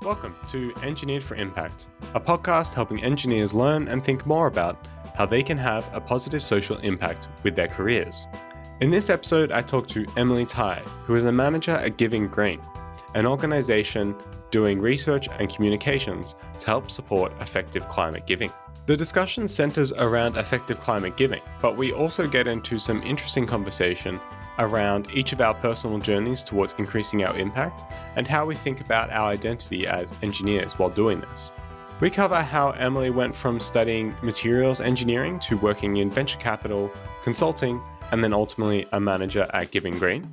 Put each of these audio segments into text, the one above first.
Welcome to Engineered for Impact, a podcast helping engineers learn and think more about how they can have a positive social impact with their careers. In this episode, I talked to Emily Tai, who is a manager at Giving Green, an organization doing research and communications to help support effective climate giving. The discussion centers around effective climate giving, but we also get into some interesting conversation around each of our personal journeys towards increasing our impact and how we think about our identity as engineers while doing this. We cover how Emily went from studying materials engineering to working in venture capital, consulting, and then ultimately a manager at Giving Green.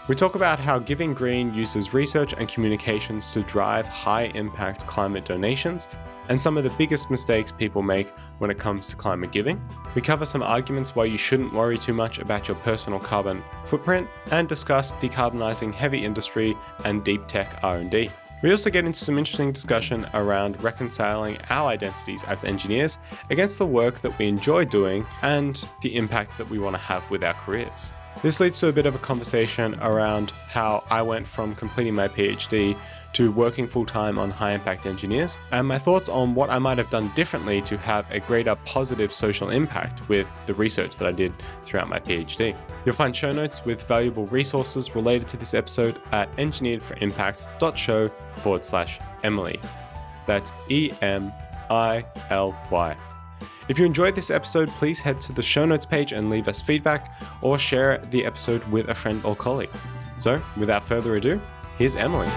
We talk about how Giving Green uses research and communications to drive high-impact climate donations and some of the biggest mistakes people make when it comes to climate giving. We cover some arguments why you shouldn't worry too much about your personal carbon footprint and discuss decarbonising heavy industry and deep tech R&D. We also get into some interesting discussion around reconciling our identities as engineers against the work that we enjoy doing and the impact that we want to have with our careers. This leads to a bit of a conversation around how I went from completing my PhD to working full-time on high-impact engineers, and my thoughts on what I might have done differently to have a greater positive social impact with the research that I did throughout my PhD. You'll find show notes with valuable resources related to this episode at engineeredforimpact.show/Emily. That's EMILY. If you enjoyed this episode, please head to the show notes page and leave us feedback or share the episode with a friend or colleague. So, without further ado, here's Emily.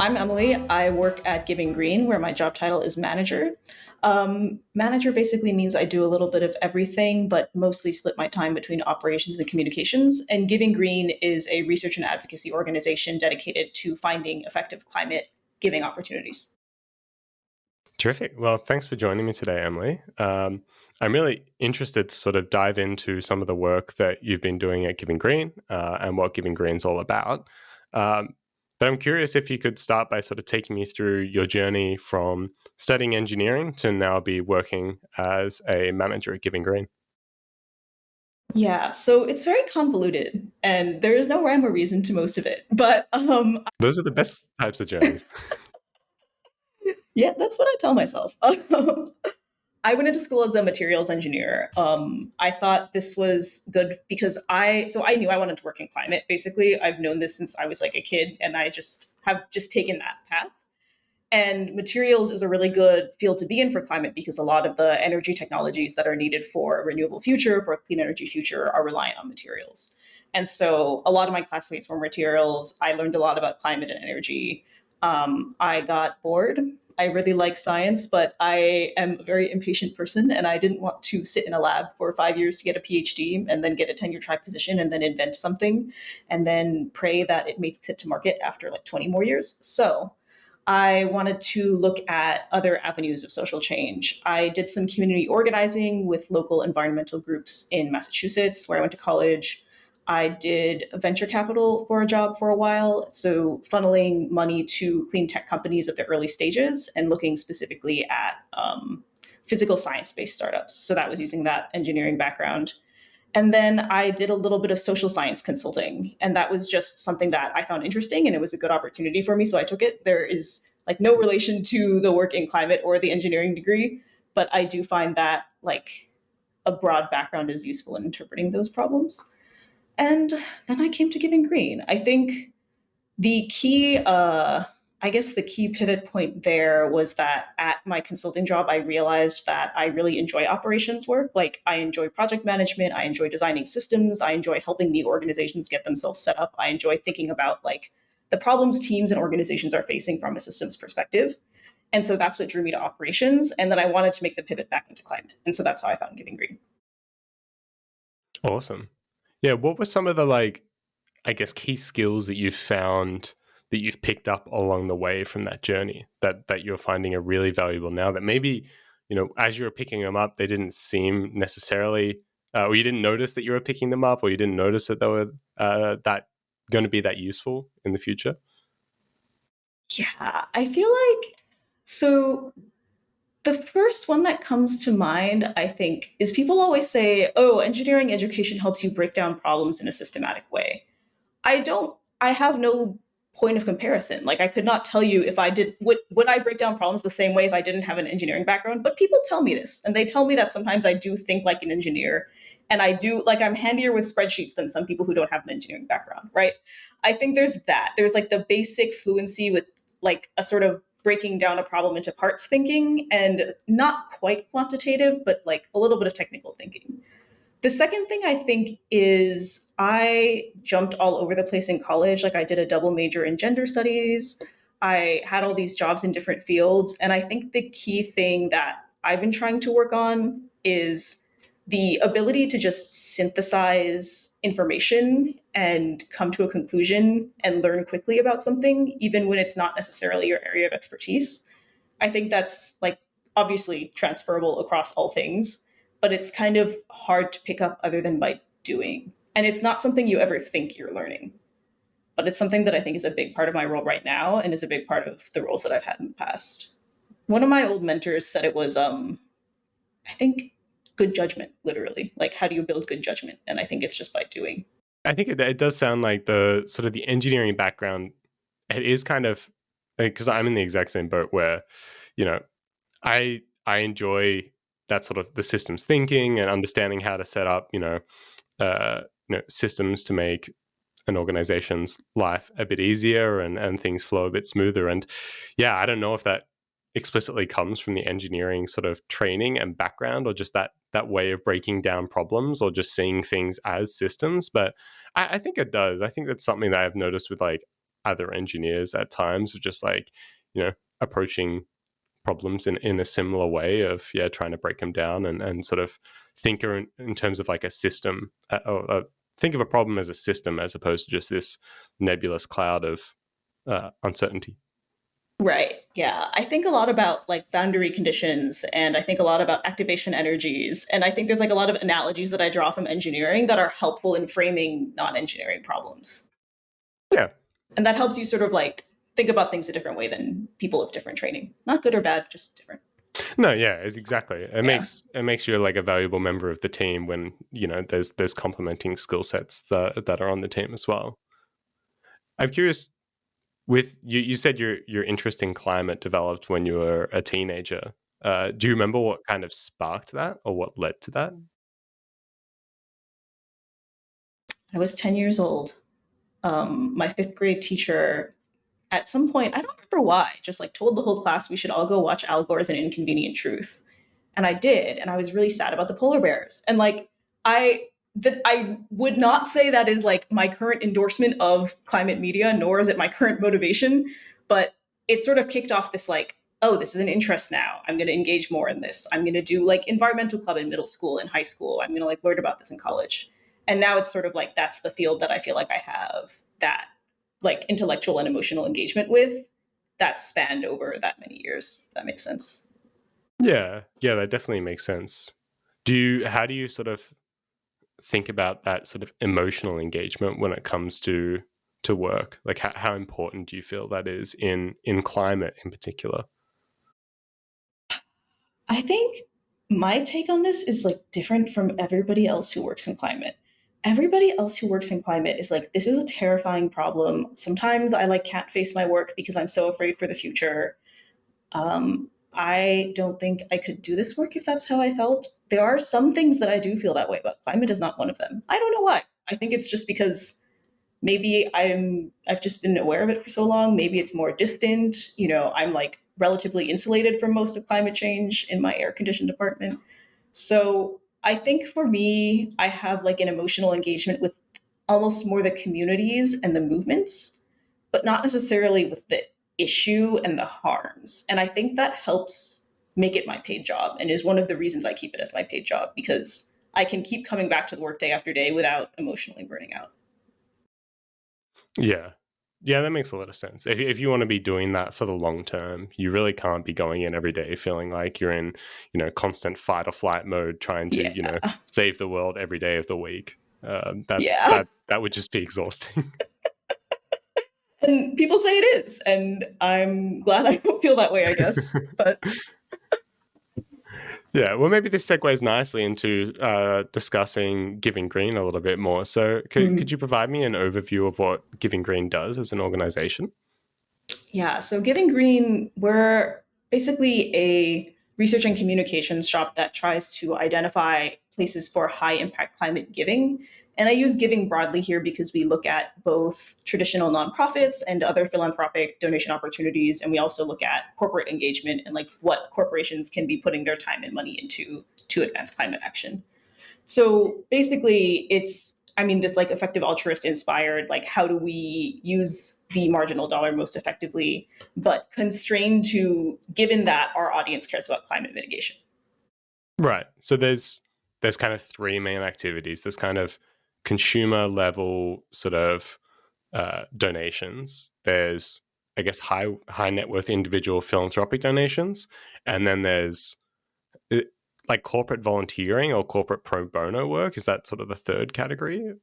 I'm Emily. I work at Giving Green, where my job title is manager. Manager basically means I do a little bit of everything, but mostly split my time between operations and communications. And Giving Green is a research and advocacy organization dedicated to finding effective climate giving opportunities. Terrific. Well, thanks for joining me today, Emily. I'm really interested to sort of dive into some of the work that you've been doing at Giving Green and what Giving Green's all about. But I'm curious if you could start by sort of taking me through your journey from studying engineering to now be working as a manager at Giving Green. Yeah, so it's very convoluted, and there is no rhyme or reason to most of it. But Those are the best types of journeys. yeah, that's what I tell myself. I went into school as a materials engineer. I thought this was good because I knew I wanted to work in climate. Basically, I've known this since I was like a kid, and I have taken that path. And materials is a really good field to be in for climate because a lot of the energy technologies that are needed for a renewable future, for a clean energy future, are reliant on materials. And so a lot of my classmates were materials. I learned a lot about climate and energy. I got bored. I really like science, but I am a very impatient person, and I didn't want to sit in a lab for 5 years to get a PhD and then get a tenure track position and then invent something and then pray that it makes it to market after like 20 more years. So I wanted to look at other avenues of social change. I did some community organizing with local environmental groups in Massachusetts, where I went to college. I did venture capital for a job for a while, so funneling money to clean tech companies at the early stages and looking specifically at physical science-based startups. So that was using that engineering background. And then I did a little bit of social science consulting, and that was just something that I found interesting, and it was a good opportunity for me, so I took it. There is like no relation to the work in climate or the engineering degree, but I do find that like a broad background is useful in interpreting those problems. And then I came to Giving Green. I think the key, the key pivot point there was that at my consulting job, I realized that I really enjoy operations work. Like I enjoy project management, I enjoy designing systems, I enjoy helping new organizations get themselves set up. I enjoy thinking about like the problems teams and organizations are facing from a systems perspective. And so that's what drew me to operations. And then I wanted to make the pivot back into climate. And so that's how I found Giving Green. Awesome. Yeah, what were some of the key skills that you found that you've picked up along the way from that journey that you're finding are really valuable now that maybe, as you were picking them up, they didn't seem necessarily, or you didn't notice that you were picking them up, or you didn't notice that they were that going to be that useful in the future? Yeah, I feel like so the first one that comes to mind, I think, is people always say, oh, engineering education helps you break down problems in a systematic way. I have no point of comparison. Like I could not tell you if I did would I break down problems the same way if I didn't have an engineering background. But people tell me this, and they tell me that sometimes I do think like an engineer, and I do like I'm handier with spreadsheets than some people who don't have an engineering background, right? I think there's that. There's like the basic fluency with like a sort of breaking down a problem into parts thinking, and not quite quantitative, but like a little bit of technical thinking. The second thing I think is I jumped all over the place in college. Like I did a double major in gender studies. I had all these jobs in different fields. And I think the key thing that I've been trying to work on is the ability to just synthesize information and come to a conclusion and learn quickly about something, even when it's not necessarily your area of expertise. I think that's like obviously transferable across all things, but it's kind of hard to pick up other than by doing. And it's not something you ever think you're learning, but it's something that I think is a big part of my role right now and is a big part of the roles that I've had in the past. One of my old mentors said it was, I think, good judgment, literally. Like, how do you build good judgment? And I think it's just by doing. I think it does sound like the sort of the engineering background. It is kind of because I'm in the exact same boat where, you know, I enjoy that sort of the systems thinking and understanding how to set up, systems to make an organization's life a bit easier and things flow a bit smoother. And yeah, I don't know if that explicitly comes from the engineering sort of training and background, or just that way of breaking down problems, or just seeing things as systems. But I think it does. I think that's something that I've noticed with like other engineers at times, of just like, approaching problems in a similar way of trying to break them down and sort of think in terms of like a system, or think of a problem as a system as opposed to just this nebulous cloud of uncertainty. Right. Yeah. I think a lot about like boundary conditions, and I think a lot about activation energies. And I think there's like a lot of analogies that I draw from engineering that are helpful in framing non engineering problems. Yeah. And that helps you sort of like think about things a different way than people with different training. Not good or bad, just different. No, yeah, it's exactly. It Yeah. makes you like a valuable member of the team when there's complementing skill sets that are on the team as well. I'm curious. With you, you said your interest in climate developed when you were a teenager. Do you remember what kind of sparked that, or what led to that? I was 10 years old. My fifth grade teacher, at some point, I don't remember why, just like told the whole class we should all go watch Al Gore's An Inconvenient Truth. And I did, and I was really sad about the polar bears. And like I I would not say that is like my current endorsement of climate media, nor is it my current motivation, but it sort of kicked off this like, oh, this is an interest now. I'm going to engage more in this. I'm going to do like environmental club in middle school and high school. I'm going to like learn about this in college. And now it's sort of like that's the field that I feel like I have that like intellectual and emotional engagement with, that spanned over that many years. If that makes sense. Yeah, that definitely makes sense. How do you sort of think about that sort of emotional engagement when it comes to work? Like how important do you feel that is in climate in particular? I think my take on this is like different from everybody else who works in climate. Everybody else who works in climate is like, this is a terrifying problem. Sometimes I like can't face my work because I'm so afraid for the future. I don't think I could do this work if that's how I felt. There are some things that I do feel that way, but climate is not one of them. I don't know why. I think it's just because maybe I've just been aware of it for so long. Maybe it's more distant. I'm like relatively insulated from most of climate change in my air conditioned apartment. So I think for me, I have like an emotional engagement with almost more the communities and the movements, but not necessarily with the issue and the harms. And I think that helps make it my paid job, and is one of the reasons I keep it as my paid job, because I can keep coming back to the work day after day without emotionally burning out. Yeah. Yeah, that makes a lot of sense. If you want to be doing that for the long term, you really can't be going in every day feeling like you're in, constant fight or flight mode, trying to, Yeah. save the world every day of the week. That's Yeah. that would just be exhausting. And people say it is. And I'm glad I don't feel that way, I guess. But Yeah, well, maybe this segues nicely into discussing Giving Green a little bit more. So, could Mm. you provide me an overview of what Giving Green does as an organization? Yeah, so Giving Green, we're basically a research and communications shop that tries to identify places for high impact climate giving. And I use giving broadly here because we look at both traditional nonprofits and other philanthropic donation opportunities. And we also look at corporate engagement and like what corporations can be putting their time and money into to advance climate action. So basically, I mean, this like effective altruist inspired, like, how do we use the marginal dollar most effectively, but constrained to, given that our audience cares about climate mitigation. Right. So there's kind of three main activities. There's kind of consumer level sort of donations. There's, I guess, high net worth individual philanthropic donations, and then there's uh, like corporate volunteering or corporate pro bono work. Is that sort of the third category?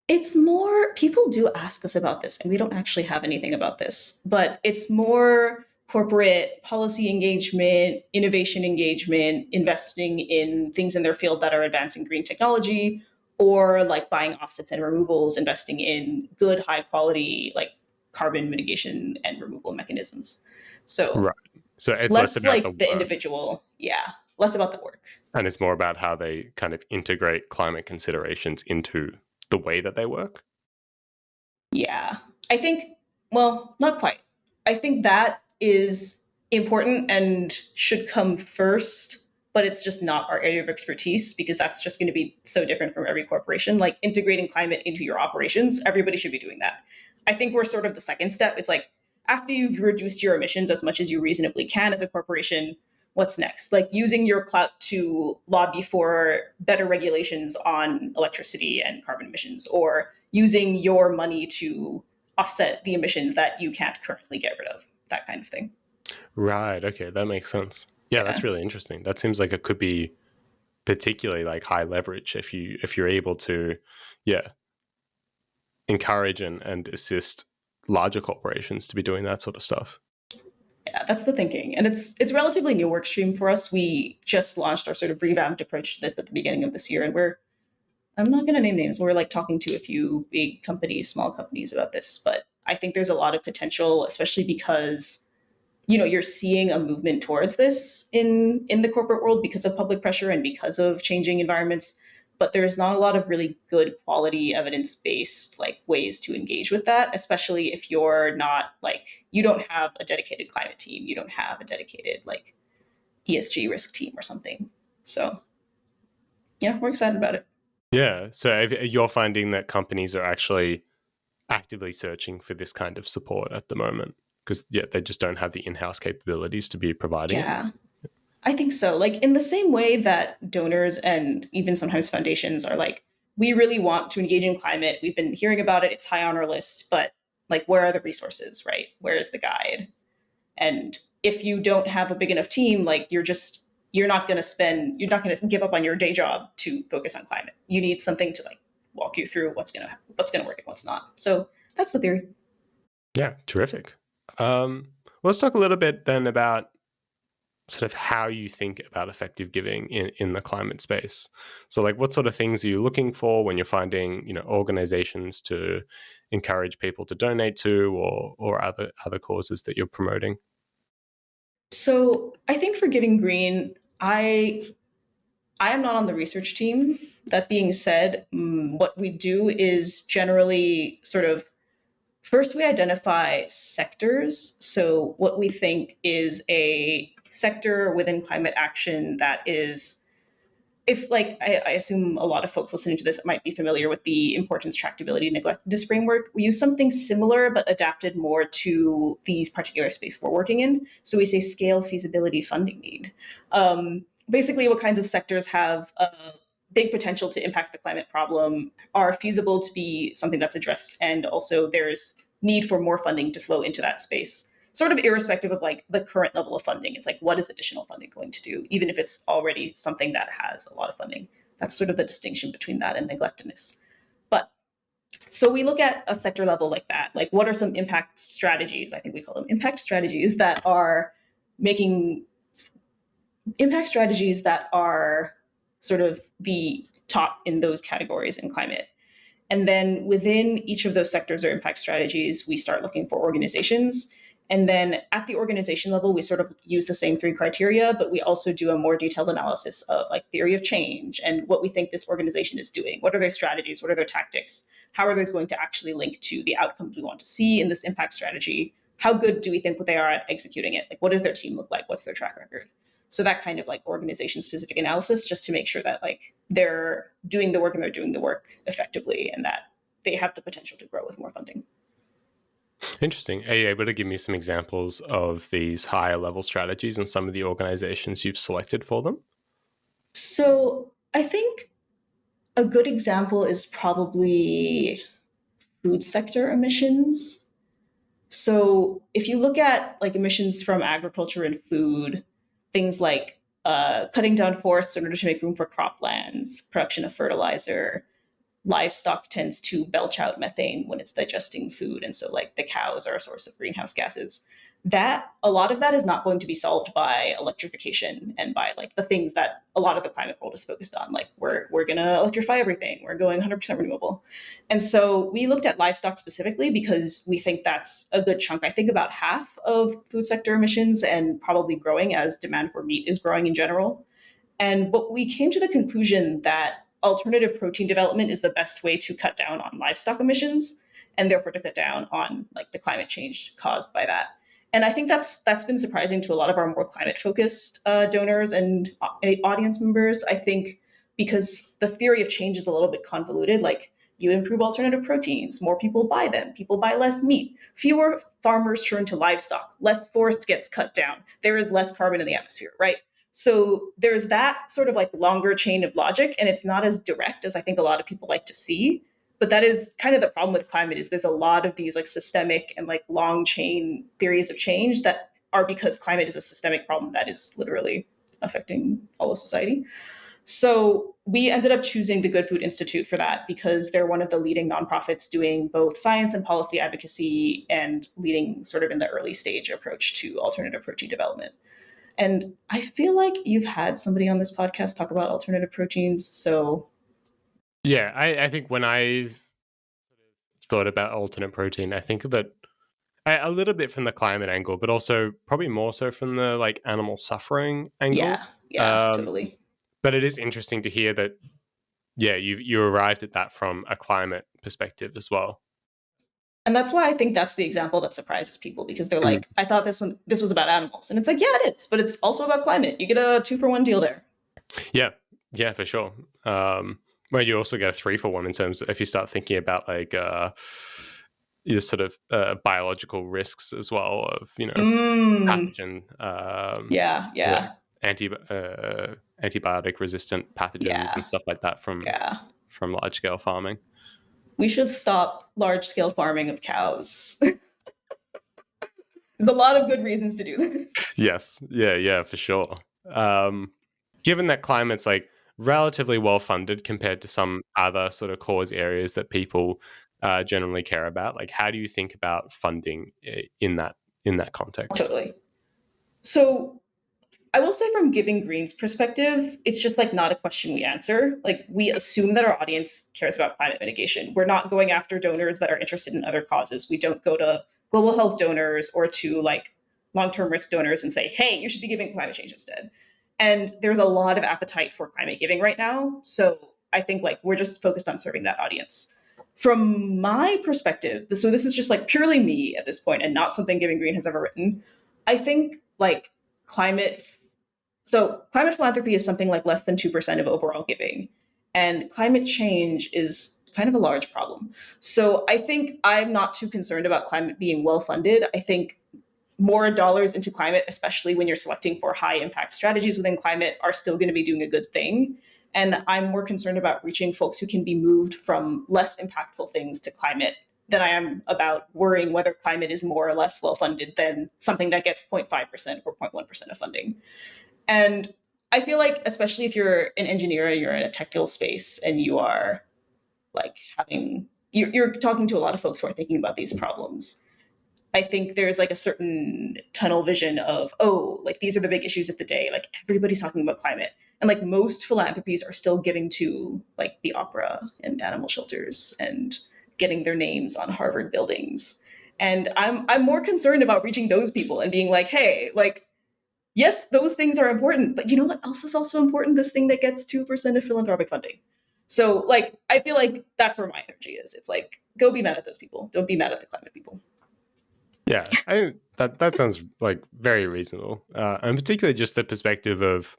It's more, people do ask us about this, and we don't actually have anything about this, but it's more corporate policy engagement, innovation engagement, investing in things in their field that are advancing green technology, or like buying offsets and removals, investing in good, high quality, like carbon mitigation and removal mechanisms. So Right. So it's less less about the like the work individual, yeah, less about the work. and it's more about how they kind of integrate climate considerations into the way that they work. Yeah. I think, well, not quite. I think that is important and should come first, but it's just not our area of expertise because that's just going to be so different from every corporation. Like integrating climate into your operations, everybody should be doing that. I think we're sort of the second step. It's like after you've reduced your emissions as much as you reasonably can as a corporation, what's next? Like using your clout to lobby for better regulations on electricity and carbon emissions, or using your money to offset the emissions that you can't currently get rid of, that kind of thing. Right. Okay, that makes sense. Yeah, that's Yeah. really interesting. That seems like it could be particularly like high leverage if you're able to, yeah, encourage and assist larger corporations to be doing that sort of stuff. Yeah, that's the thinking. And it's relatively new work stream for us. We just launched our sort of revamped approach to this at the beginning of this year. And I'm not gonna name names. We're like talking to a few big companies, small companies about this, but I think there's a lot of potential, especially because you're seeing a movement towards this in the corporate world because of public pressure and because of changing environments, but there's not a lot of really good quality evidence based like ways to engage with that, especially if you're not like, you don't have a dedicated climate team, you don't have a dedicated like ESG risk team or something. So yeah, we're excited about it. Yeah. So if you're finding that companies are actually actively searching for this kind of support at the moment because yeah, they just don't have the in-house capabilities to be providing it. Yeah, I think so. Like in the same way that donors and even sometimes foundations are like, we really want to engage in climate. We've been hearing about it. It's high on our list, but like, where are the resources, right? Where is the guide? And if you don't have a big enough team, like you're not going to give up on your day job to focus on climate. You need something to like walk you through what's going to work and what's not. So that's the theory. Yeah, terrific. Let's talk a little bit then about sort of how you think about effective giving in the climate space. So like what sort of things are you looking for when you're finding, organizations to encourage people to donate to or other causes that you're promoting? So I think for Giving Green, I am not on the research team. That being said, what we do is generally sort of first we identify sectors. So, what we think is a sector within climate action that is, if like I assume a lot of folks listening to this might be familiar with the importance, tractability, neglectedness framework. We use something similar but adapted more to these particular space we're working in. So we say scale, feasibility, funding need. Basically, what kinds of sectors have a big potential to impact the climate problem, are feasible to be something that's addressed, and also there's need for more funding to flow into that space, sort of irrespective of like the current level of funding. It's like, what is additional funding going to do, even if it's already something that has a lot of funding? That's sort of the distinction between that and neglectedness. But so we look at a sector level like that. Like, what are some impact strategies? I think we call them impact strategies that are making impact strategies that are sort of the top in those categories in climate. And then within each of those sectors or impact strategies, we start looking for organizations. And then at the organization level, we sort of use the same three criteria, but we also do a more detailed analysis of like theory of change and what we think this organization is doing. What are their strategies? What are their tactics? How are those going to actually link to the outcomes we want to see in this impact strategy? How good do we think they are at executing it? Like, what does their team look like? What's their track record? So that kind of like organization specific analysis, just to make sure that like they're doing the work and they're doing the work effectively, and that they have the potential to grow with more funding. Interesting. Are you able to give me some examples of these higher level strategies and some of the organizations you've selected for them? So I think a good example is probably food sector emissions. So if you look at like emissions from agriculture and food, things like cutting down forests in order to make room for croplands, production of fertilizer, livestock tends to belch out methane when it's digesting food. And so like the cows are a source of greenhouse gases. That a lot of that is not going to be solved by electrification and by like the things that a lot of the climate world is focused on. Like we're gonna electrify everything. We're going 100% renewable. And so we looked at livestock specifically because we think that's a good chunk. I think about half of food sector emissions and probably growing as demand for meat is growing in general. But we came to the conclusion that alternative protein development is the best way to cut down on livestock emissions and therefore to cut down on like the climate change caused by that. And I think that's been surprising to a lot of our more climate focused donors and audience members. I think because the theory of change is a little bit convoluted. Like you improve alternative proteins, more people buy them, people buy less meat, fewer farmers turn to livestock, less forest gets cut down, there is less carbon in the atmosphere, right? So there's that sort of like longer chain of logic, and it's not as direct as I think a lot of people like to see. But that is kind of the problem with climate is there's a lot of these like systemic and like long chain theories of change that are because climate is a systemic problem that is literally affecting all of society. So we ended up choosing the Good Food Institute for that because they're one of the leading nonprofits doing both science and policy advocacy and leading sort of in the early stage approach to alternative protein development. And I feel like you've had somebody on this podcast talk about alternative proteins. So Yeah, I think when I thought about alternate protein, I think of it a little bit from the climate angle, but also probably more so from the like animal suffering angle. yeah, Um, totally. but it is interesting to hear that, yeah, you arrived at that from a climate perspective as well. And that's why I think that's the example that surprises people because they're Mm. like, I thought this was about animals. And it's like, yeah, it is, but it's also about climate. You get a 2-for-1 deal there. Yeah, yeah, for sure. Where you also get a 3-for-1 in terms of if you start thinking about like your sort of biological risks as well of Mm, pathogen yeah, you know, yeah, antibiotic resistant pathogens and yeah, stuff like that yeah. from large scale farming. We should stop large scale farming of cows. There's a lot of good reasons to do this. Yes, yeah, for sure. Um, Given that climate's like relatively well funded compared to some other sort of cause areas that people generally care about, like how do you think about funding in that context? Totally. So I will say from Giving Green's perspective, it's just like not a question we answer. Like we assume that our audience cares about climate mitigation. We're not going after donors that are interested in other causes. We don't go to global health donors or to like long-term risk donors and say, hey, you should be giving climate change instead. And there's a lot of appetite for climate giving right now. So I think like we're just focused on serving that audience. From my perspective, so this is just like purely me at this point and not something Giving Green has ever written. I think like climate climate philanthropy is something like less than 2% of overall giving. And climate change is kind of a large problem. So I think I'm not too concerned about climate being well funded. I think more dollars into climate, especially when you're selecting for high impact strategies within climate, are still going to be doing a good thing. And I'm more concerned about reaching folks who can be moved from less impactful things to climate than I am about worrying whether climate is more or less well funded than something that gets 0.5% or 0.1% of funding. And I feel like, especially if you're an engineer and you're in a technical space and you are like you're talking to a lot of folks who are thinking about these problems. I think there's like a certain tunnel vision of, oh, like these are the big issues of the day. Like everybody's talking about climate. And like most philanthropies are still giving to like the opera and animal shelters and getting their names on Harvard buildings. And I'm more concerned about reaching those people and being like, hey, like, yes, those things are important, but you know what else is also important? This thing that gets 2% of philanthropic funding. So like I feel like that's where my energy is. It's like, go be mad at those people. Don't be mad at the climate people. Yeah, that sounds like very reasonable, and particularly just the perspective of,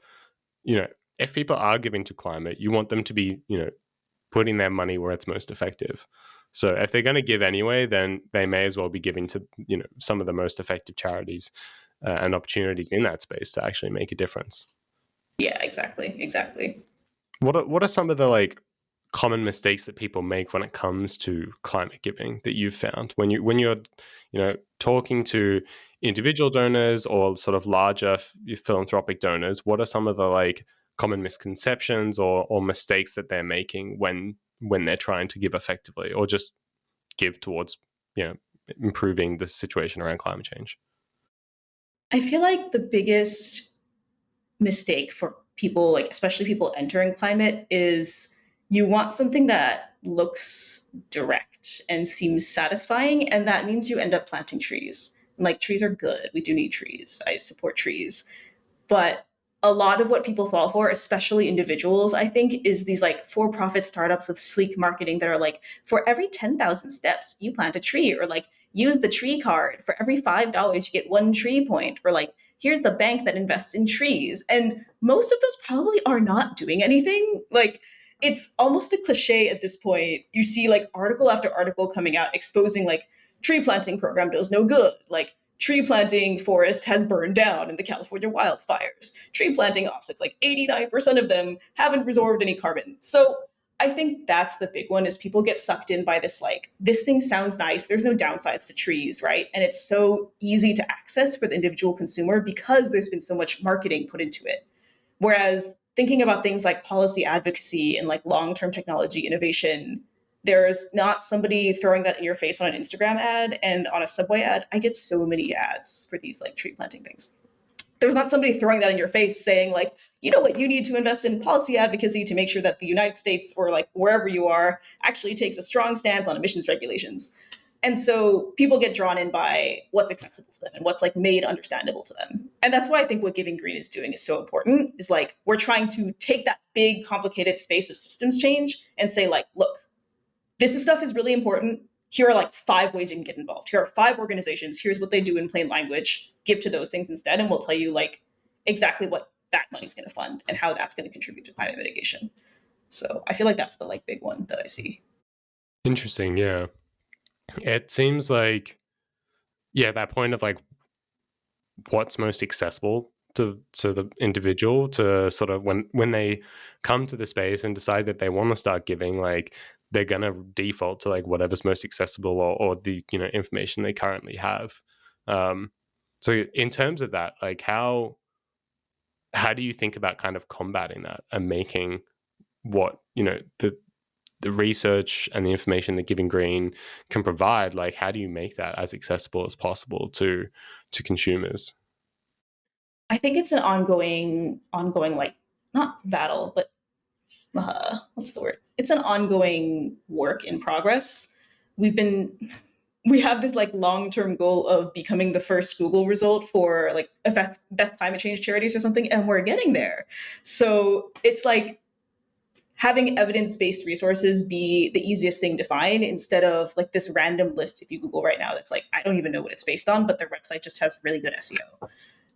you know, if people are giving to climate, you want them to be, you know, putting their money where it's most effective. So if they're going to give anyway, then they may as well be giving to, you know, some of the most effective charities and opportunities in that space to actually make a difference. Yeah, exactly. Exactly. What are some of the like common mistakes that people make when it comes to climate giving that you've found when you're, you know, talking to individual donors or sort of larger philanthropic donors? What are some of the like common misconceptions or mistakes that they're making when they're trying to give effectively or just give towards, you know, improving the situation around climate change? I feel like the biggest mistake for people, like especially people entering climate, is you want something that looks direct and seems satisfying, and that means you end up planting trees. And, like trees are good. We do need trees. I support trees. But a lot of what people fall for, especially individuals, I think, is these like for profit startups with sleek marketing that are like, for every 10,000 steps, you plant a tree, or like, use the tree card. For every $5, you get one tree point, or like, here's the bank that invests in trees. And most of those probably are not doing anything. Like, it's almost a cliche at this point. You see like article after article coming out exposing like tree planting program does no good. Like tree planting forest has burned down in the California wildfires. Tree planting offsets, like 89% of them haven't absorbed any carbon. So I think that's the big one is people get sucked in by this, like, this thing sounds nice. There's no downsides to trees, right? And it's so easy to access for the individual consumer because there's been so much marketing put into it. Whereas thinking about things like policy advocacy and like long-term technology innovation, there's not somebody throwing that in your face on an Instagram ad and on a subway ad. I get so many ads for these like tree planting things. There's not somebody throwing that in your face saying like, you know what, you need to invest in policy advocacy to make sure that the United States or like wherever you are actually takes a strong stance on emissions regulations. And so people get drawn in by what's accessible to them and what's like made understandable to them. And that's why I think what Giving Green is doing is so important, is like we're trying to take that big complicated space of systems change and say like, look, this stuff is really important. Here are like 5 ways you can get involved. Here are 5 organizations. Here's what they do in plain language. Give to those things instead, and we'll tell you like exactly what that money's going to fund and how that's going to contribute to climate mitigation. So I feel like that's the like big one that I see. Interesting. Yeah, it seems like, yeah, that point of like what's most accessible to the individual, to sort of when they come to the space and decide that they want to start giving, like they're going to default to like whatever's most accessible or the, you know, information they currently have. um so in terms of that, like how do you think about kind of combating that and making what, you know, the research and the information that Giving Green can provide, like how do you make that as accessible as possible to consumers? I think it's an ongoing like not battle, but what's the word? It's an ongoing work in progress. We've been we have this like long-term goal of becoming the first Google result for like best climate change charities or something, and we're getting there. So it's like having evidence-based resources be the easiest thing to find instead of like this random list if you Google right now that's like I don't even know what it's based on, but their website just has really good SEO.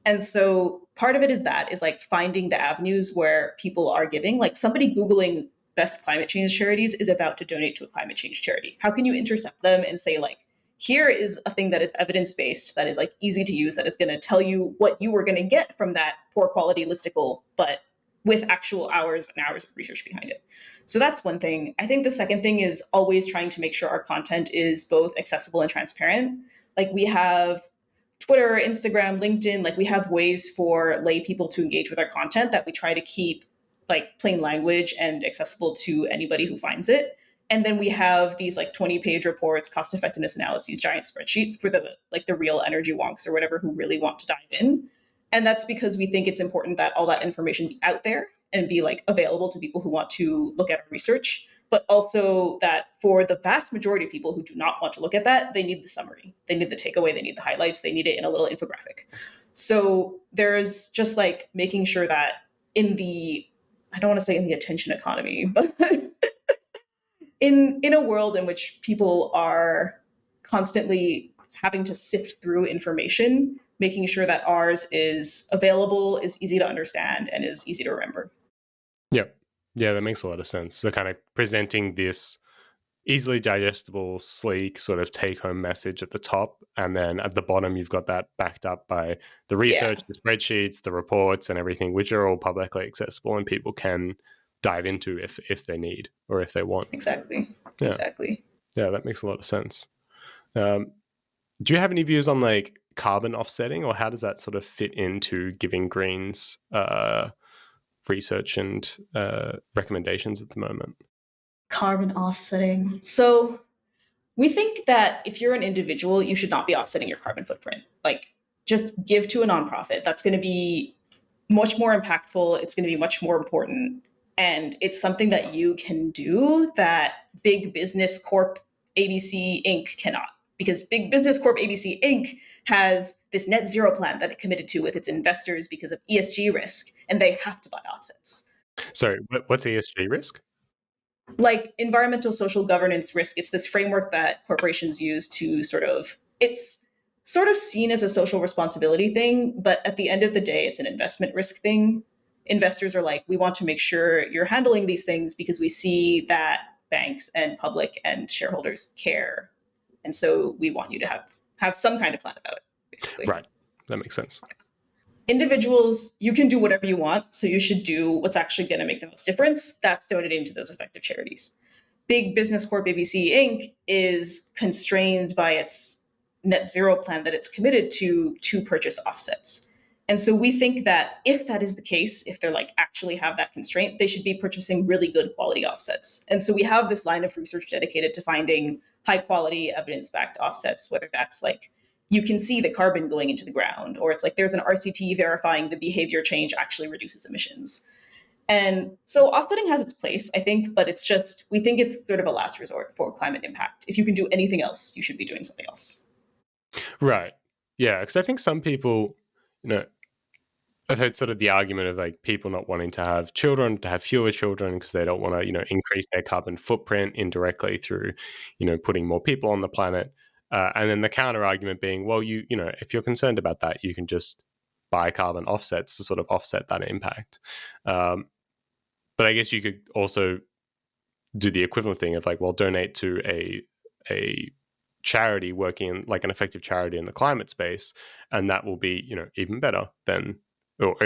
And so part of it is that is like finding the avenues where people are giving. Like somebody Googling best climate change charities is about to donate to a climate change charity. How can you intercept them and say, like, here is a thing that is evidence based, that is like easy to use, that is going to tell you what you were going to get from that poor quality listicle, but with actual hours and hours of research behind it. So that's one thing. I think the second thing is always trying to make sure our content is both accessible and transparent. Like we have Twitter, Instagram, LinkedIn, like we have ways for lay people to engage with our content that we try to keep like plain language and accessible to anybody who finds it. And then we have these like 20-page reports, cost effectiveness analyses, giant spreadsheets for the real energy wonks or whatever who really want to dive in. And that's because we think it's important that all that information be out there and be like available to people who want to look at our research, but also that for the vast majority of people who do not want to look at that, they need the summary, they need the takeaway, they need the highlights, they need it in a little infographic. So there's just like making sure that in the, I don't want to say in the attention economy, but in a world in which people are constantly having to sift through information, making sure that ours is available, is easy to understand, and is easy to remember. Yep. Yeah, that makes a lot of sense. So kind of presenting this easily digestible, sleek sort of take-home message at the top, and then at the bottom you've got that backed up by the Yeah, research, the spreadsheets, the reports, and everything, which are all publicly accessible and people can dive into if they need or if they want. exactly. Yeah, Exactly. yeah, that makes a lot of sense. Um, do you have any views on like carbon offsetting, or how does that sort of fit into Giving Green's research and recommendations at the moment? Carbon offsetting. So we think that if you're an individual, you should not be offsetting your carbon footprint. Like, just give to a nonprofit. That's going to be much more impactful. It's going to be much more important. And it's something that you can do that Big Business Corp ABC Inc. cannot. Because Big Business Corp ABC Inc. has this net zero plan that it committed to with its investors because of ESG risk, and they have to buy offsets. Sorry, what's ESG risk? Like environmental social governance risk, it's this framework that corporations use to it's sort of seen as a social responsibility thing, but at the end of the day it's an investment risk thing. Investors are like, we want to make sure you're handling these things because we see that banks and public and shareholders care, and so we want you to have some kind of plan about it, basically. Right, that makes sense. Individuals, you can do whatever you want, so you should do what's actually going to make the most difference. That's donating to those effective charities. Big Business Corp ABC Inc. is constrained by its net zero plan that it's committed to purchase offsets. And so we think that if that is the case, if they're like actually have that constraint, they should be purchasing really good quality offsets. And so we have this line of research dedicated to finding high quality evidence backed offsets, whether that's like you can see the carbon going into the ground, or it's like there's an RCT verifying the behavior change actually reduces emissions. And so offsetting has its place, I think, but it's just, we think it's sort of a last resort for climate impact. If you can do anything else, you should be doing something else. Right. Yeah, because I think some people, you know, I've heard sort of the argument of like people not wanting to have children, to have fewer children because they don't want to, increase their carbon footprint indirectly through, putting more people on the planet. And then the counter argument being, well, if you're concerned about that, you can just buy carbon offsets to sort of offset that impact. But I guess you could also do the equivalent thing of like, well, donate to a charity working in like an effective charity in the climate space, and that will be even better than, or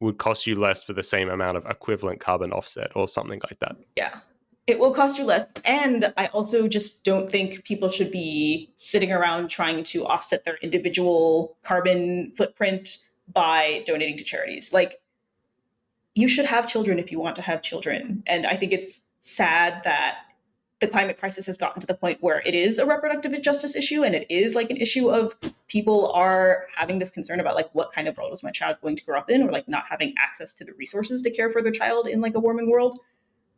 would cost you less for the same amount of equivalent carbon offset or something like that. Yeah. It will cost you less. And I also just don't think people should be sitting around trying to offset their individual carbon footprint by donating to charities. Like, you should have children if you want to have children. And I think it's sad that the climate crisis has gotten to the point where it is a reproductive justice issue, and it is like an issue of people are having this concern about like what kind of world is my child going to grow up in, or like not having access to the resources to care for their child in like a warming world.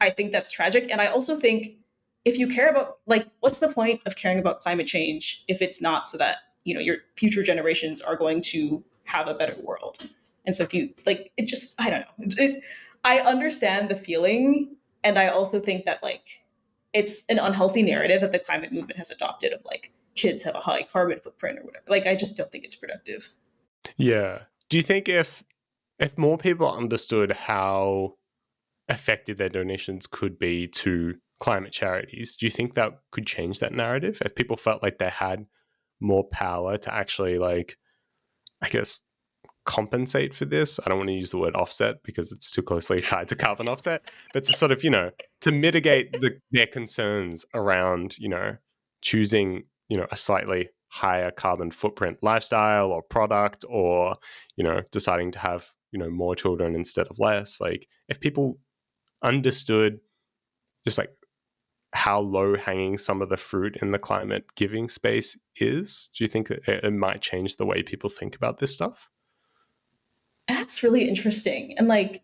I think that's tragic. And I also think if you care about, like, what's the point of caring about climate change if it's not so that, your future generations are going to have a better world? And so if you like, it just, I don't know. I understand the feeling. And I also think that like, it's an unhealthy narrative that the climate movement has adopted of like, kids have a high carbon footprint or whatever. Like, I just don't think it's productive. Yeah. Do you think if more people understood how effective their donations could be to climate charities, do you think that could change that narrative? If people felt like they had more power to actually, like, I guess, compensate for this. I don't want to use the word offset because it's too closely tied to carbon offset, but to sort of, to mitigate their concerns around, choosing, a slightly higher carbon footprint lifestyle or product, or, deciding to have, more children instead of less. Like, if people understood just like how low hanging some of the fruit in the climate giving space is? Do you think that it might change the way people think about this stuff? That's really interesting. And like,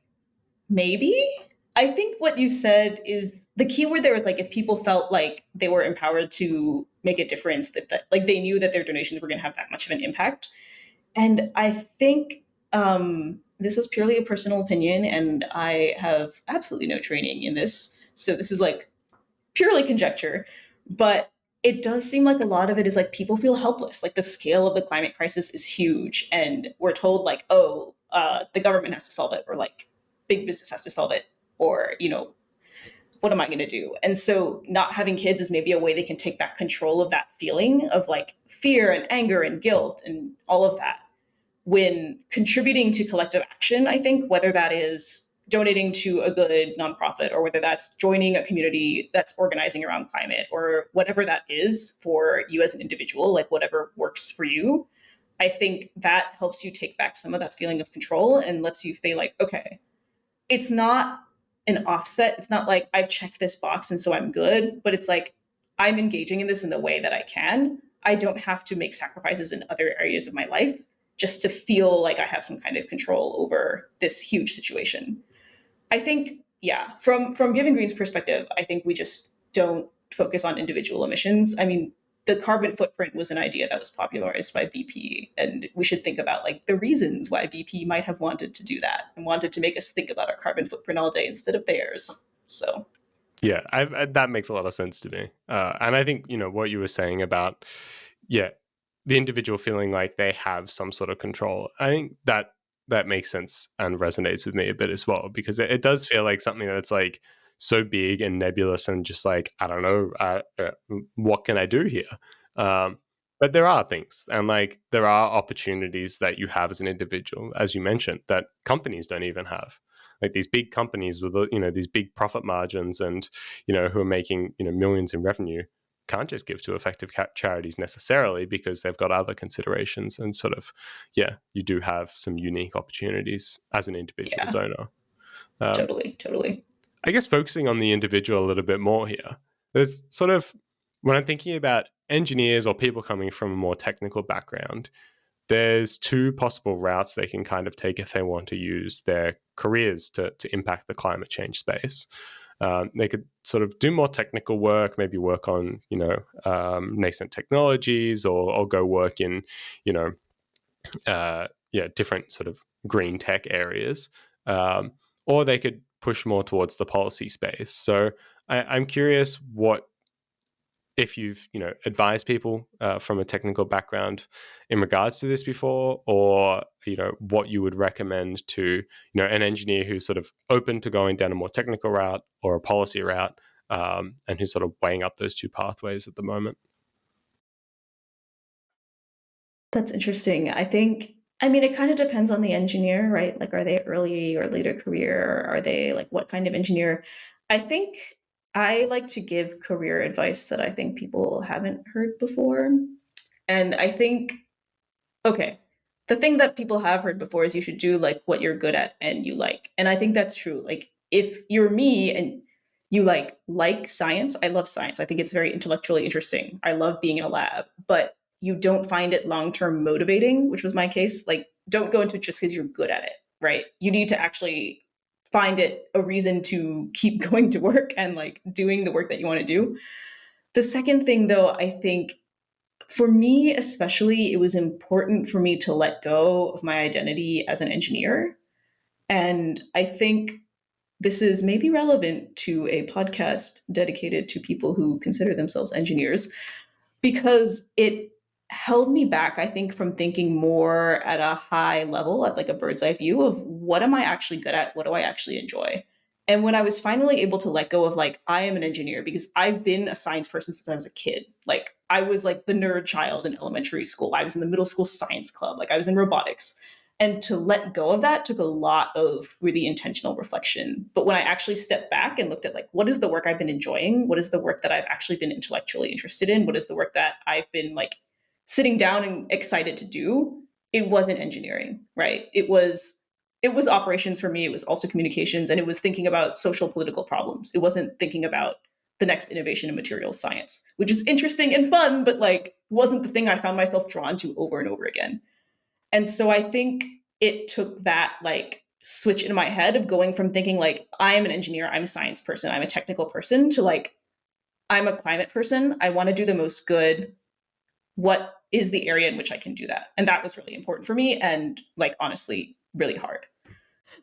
maybe I think what you said is the key word there was like if people felt like they were empowered to make a difference, that like they knew that their donations were going to have that much of an impact. And I think this is purely a personal opinion, and I have absolutely no training in this. So this is like purely conjecture. But it does seem like a lot of it is like people feel helpless. Like the scale of the climate crisis is huge, and we're told like, oh, the government has to solve it, or like big business has to solve it, or what am I going to do? And so not having kids is maybe a way they can take back control of that feeling of like fear and anger and guilt and all of that when contributing to collective action. I think whether that is donating to a good nonprofit or whether that's joining a community that's organizing around climate or whatever that is for you as an individual, like whatever works for you, I think that helps you take back some of that feeling of control and lets you feel like, okay, it's not an offset. It's not like I've checked this box and so I'm good, but it's like I'm engaging in this in the way that I can. I don't have to make sacrifices in other areas of my life just to feel like I have some kind of control over this huge situation. I think, yeah, from Giving Green's perspective, I think we just don't focus on individual emissions. I mean, the carbon footprint was an idea that was popularized by BP, and we should think about like the reasons why BP might have wanted to do that and wanted to make us think about our carbon footprint all day instead of theirs. So Yeah, that makes a lot of sense to me. And I think, what you were saying about, yeah, the individual feeling like they have some sort of control. I think that makes sense and resonates with me a bit as well, because it does feel like something that's like so big and nebulous and just like, I don't know, what can I do here? Um, but there are things, and like there are opportunities that you have as an individual, as you mentioned, that companies don't even have. Like these big companies with these big profit margins, and who are making millions in revenue, can't just give to effective charities necessarily, because they've got other considerations, and sort of, yeah, you do have some unique opportunities as an individual yeah, donor. um, totally. I guess focusing on the individual a little bit more here, there's sort of, when I'm thinking about engineers or people coming from a more technical background, there's two possible routes they can kind of take if they want to use their careers to impact the climate change space. They could sort of do more technical work, maybe work on nascent technologies, or go work in you know different sort of green tech areas, or they could push more towards the policy space. So I'm curious what, if you've advised people from a technical background in regards to this before, or what you would recommend to an engineer who's sort of open to going down a more technical route or a policy route, and who's sort of weighing up those two pathways at the moment. That's interesting. I think, I mean, it kind of depends on the engineer, right? Like, are they early or later career? Are they like what kind of engineer? I think I like to give career advice that I think people haven't heard before. And I think, okay, the thing that people have heard before is you should do like what you're good at and you like. And I think that's true. Like, if you're me and you like science, I love science. I think it's very intellectually interesting. I love being in a lab, but you don't find it long-term motivating, which was my case. Like, don't go into it just because you're good at it, right? You need to actually find it a reason to keep going to work and like doing the work that you want to do. The second thing though, I think for me especially, it was important for me to let go of my identity as an engineer. And I think this is maybe relevant to a podcast dedicated to people who consider themselves engineers, because it held me back, I think, from thinking more at a high level, at like a bird's eye view of what am I actually good at? What do I actually enjoy? And when I was finally able to let go of like, I am an engineer, because I've been a science person since I was a kid. Like, I was like the nerd child in elementary school. I was in the middle school science club. Like, I was in robotics. And to let go of that took a lot of really intentional reflection. But when I actually stepped back and looked at like, what is the work I've been enjoying? What is the work that I've actually been intellectually interested in? What is the work that I've been like sitting down and excited to do? It wasn't engineering, right? It was operations for me. It was also communications, and it was thinking about social political problems. It wasn't thinking about the next innovation in materials science, which is interesting and fun, but like wasn't the thing I found myself drawn to over and over again. And so I think it took that like switch in my head of going from thinking like I am an engineer, I'm a science person, I'm a technical person to like I'm a climate person. I want to do the most good. What is the area in which I can do that? And that was really important for me and like honestly really hard.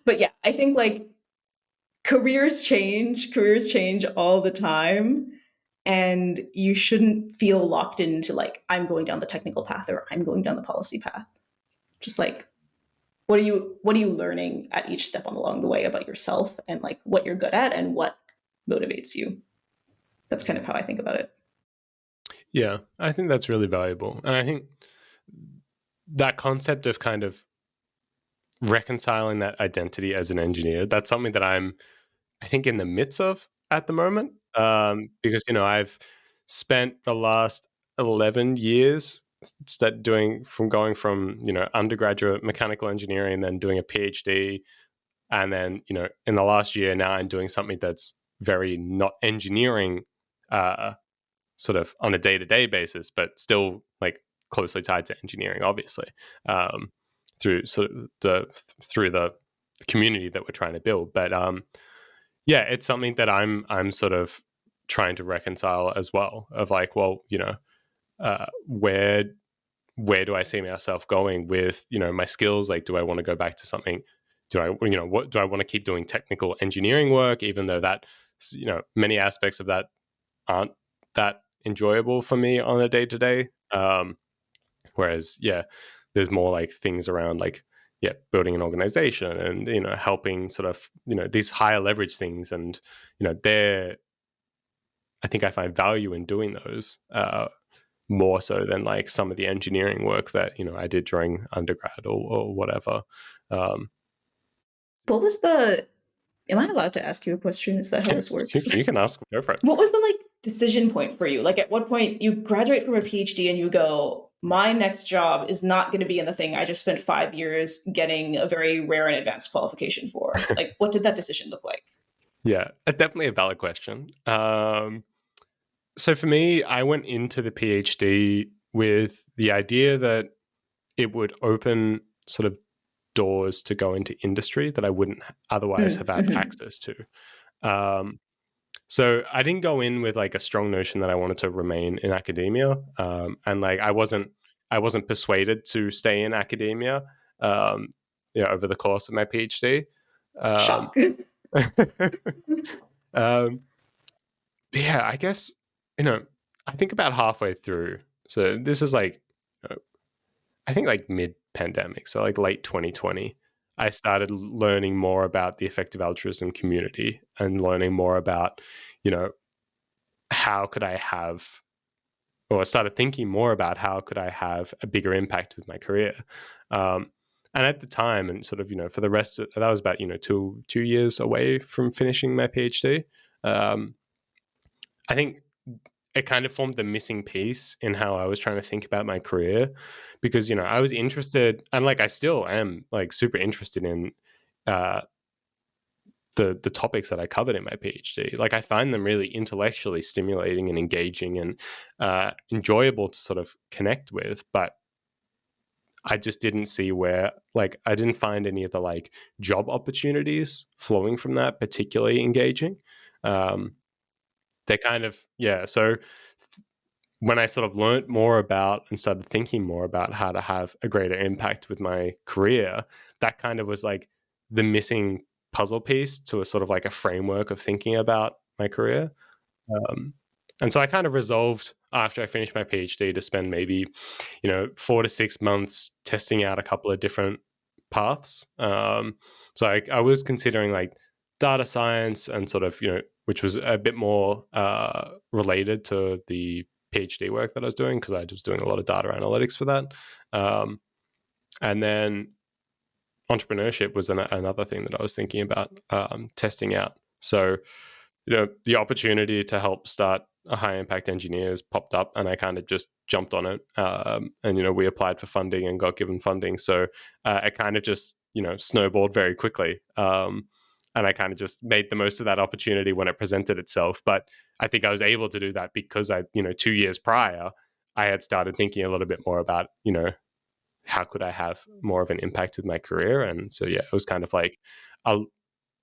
But yeah, I think like careers change all the time and you shouldn't feel locked into like I'm going down the technical path or I'm going down the policy path. Just like what are you learning at each step along the way about yourself and like what you're good at and what motivates you. That's kind of how I think about it. Yeah, I think that's really valuable. And I think that concept of kind of reconciling that identity as an engineer, that's something that I think, in the midst of at the moment. Because, I've spent the last 11 years going from, undergraduate mechanical engineering and then doing a PhD. And then, in the last year now, I'm doing something that's very not engineering, sort of on a day-to-day basis, but still like closely tied to engineering, obviously, um, through sort of through the community that we're trying to build. But yeah, it's something that I'm sort of trying to reconcile as well. Of like, well, where do I see myself going with my skills? Like, do I want to go back to something? Do I what do I want to keep doing technical engineering work, even though that many aspects of that aren't that enjoyable for me on a day to day. Whereas, yeah, there's more like things around like, yeah, building an organization and, helping sort of, these higher leverage things. And, they're, I think I find value in doing those more so than like some of the engineering work that, I did during undergrad or whatever. Um, What was the am I allowed to ask you a question? Is that how yeah, this works? you can ask, go for it. What was the like decision point for you? Like at what point you graduate from a PhD and you go, my next job is not going to be in the thing I just spent 5 years getting a very rare and advanced qualification for. Like what did that decision look like? Yeah, definitely a valid question. So for me, I went into the PhD with the idea that it would open sort of doors to go into industry that I wouldn't otherwise have had Mm-hmm. access to. Um, so I didn't go in with like a strong notion that I wanted to remain in academia, and like I wasn't persuaded to stay in academia, um, over the course of my PhD. Um, Shock. um, yeah, I guess I think about halfway through. So this is like I think like mid pandemic, so like late 2020, I started learning more about the effective altruism community and learning more about, you know, how could I have, or I started thinking more about how could I have a bigger impact with my career. Um, and at the time, and sort of, for the rest of that was about, 2 years away from finishing my PhD. Um, I think it kind of formed the missing piece in how I was trying to think about my career because, I was interested and like I still am like super interested in uh, the topics that I covered in my PhD. Like I find them really intellectually stimulating and engaging and enjoyable to sort of connect with, but I just didn't see where like I didn't find any of the like job opportunities flowing from that particularly engaging. Um, they kind of yeah. So when I sort of learned more about and started thinking more about how to have a greater impact with my career, that kind of was like the missing puzzle piece to a sort of like a framework of thinking about my career. Um, and so I kind of resolved after I finished my PhD to spend maybe, 4 to 6 months testing out a couple of different paths. So I was considering like data science and sort of, which was a bit more related to the PhD work that I was doing because I was doing a lot of data analytics for that. Um, and then entrepreneurship was another thing that I was thinking about testing out. So the opportunity to help start a high impact engineers popped up and I kind of just jumped on it. And, we applied for funding and got given funding. So it kind of just, snowballed very quickly. and I kind of just made the most of that opportunity when it presented itself. But I think I was able to do that because 2 years prior, I had started thinking a little bit more about, how could I have more of an impact with my career. And so, yeah, it was kind of like a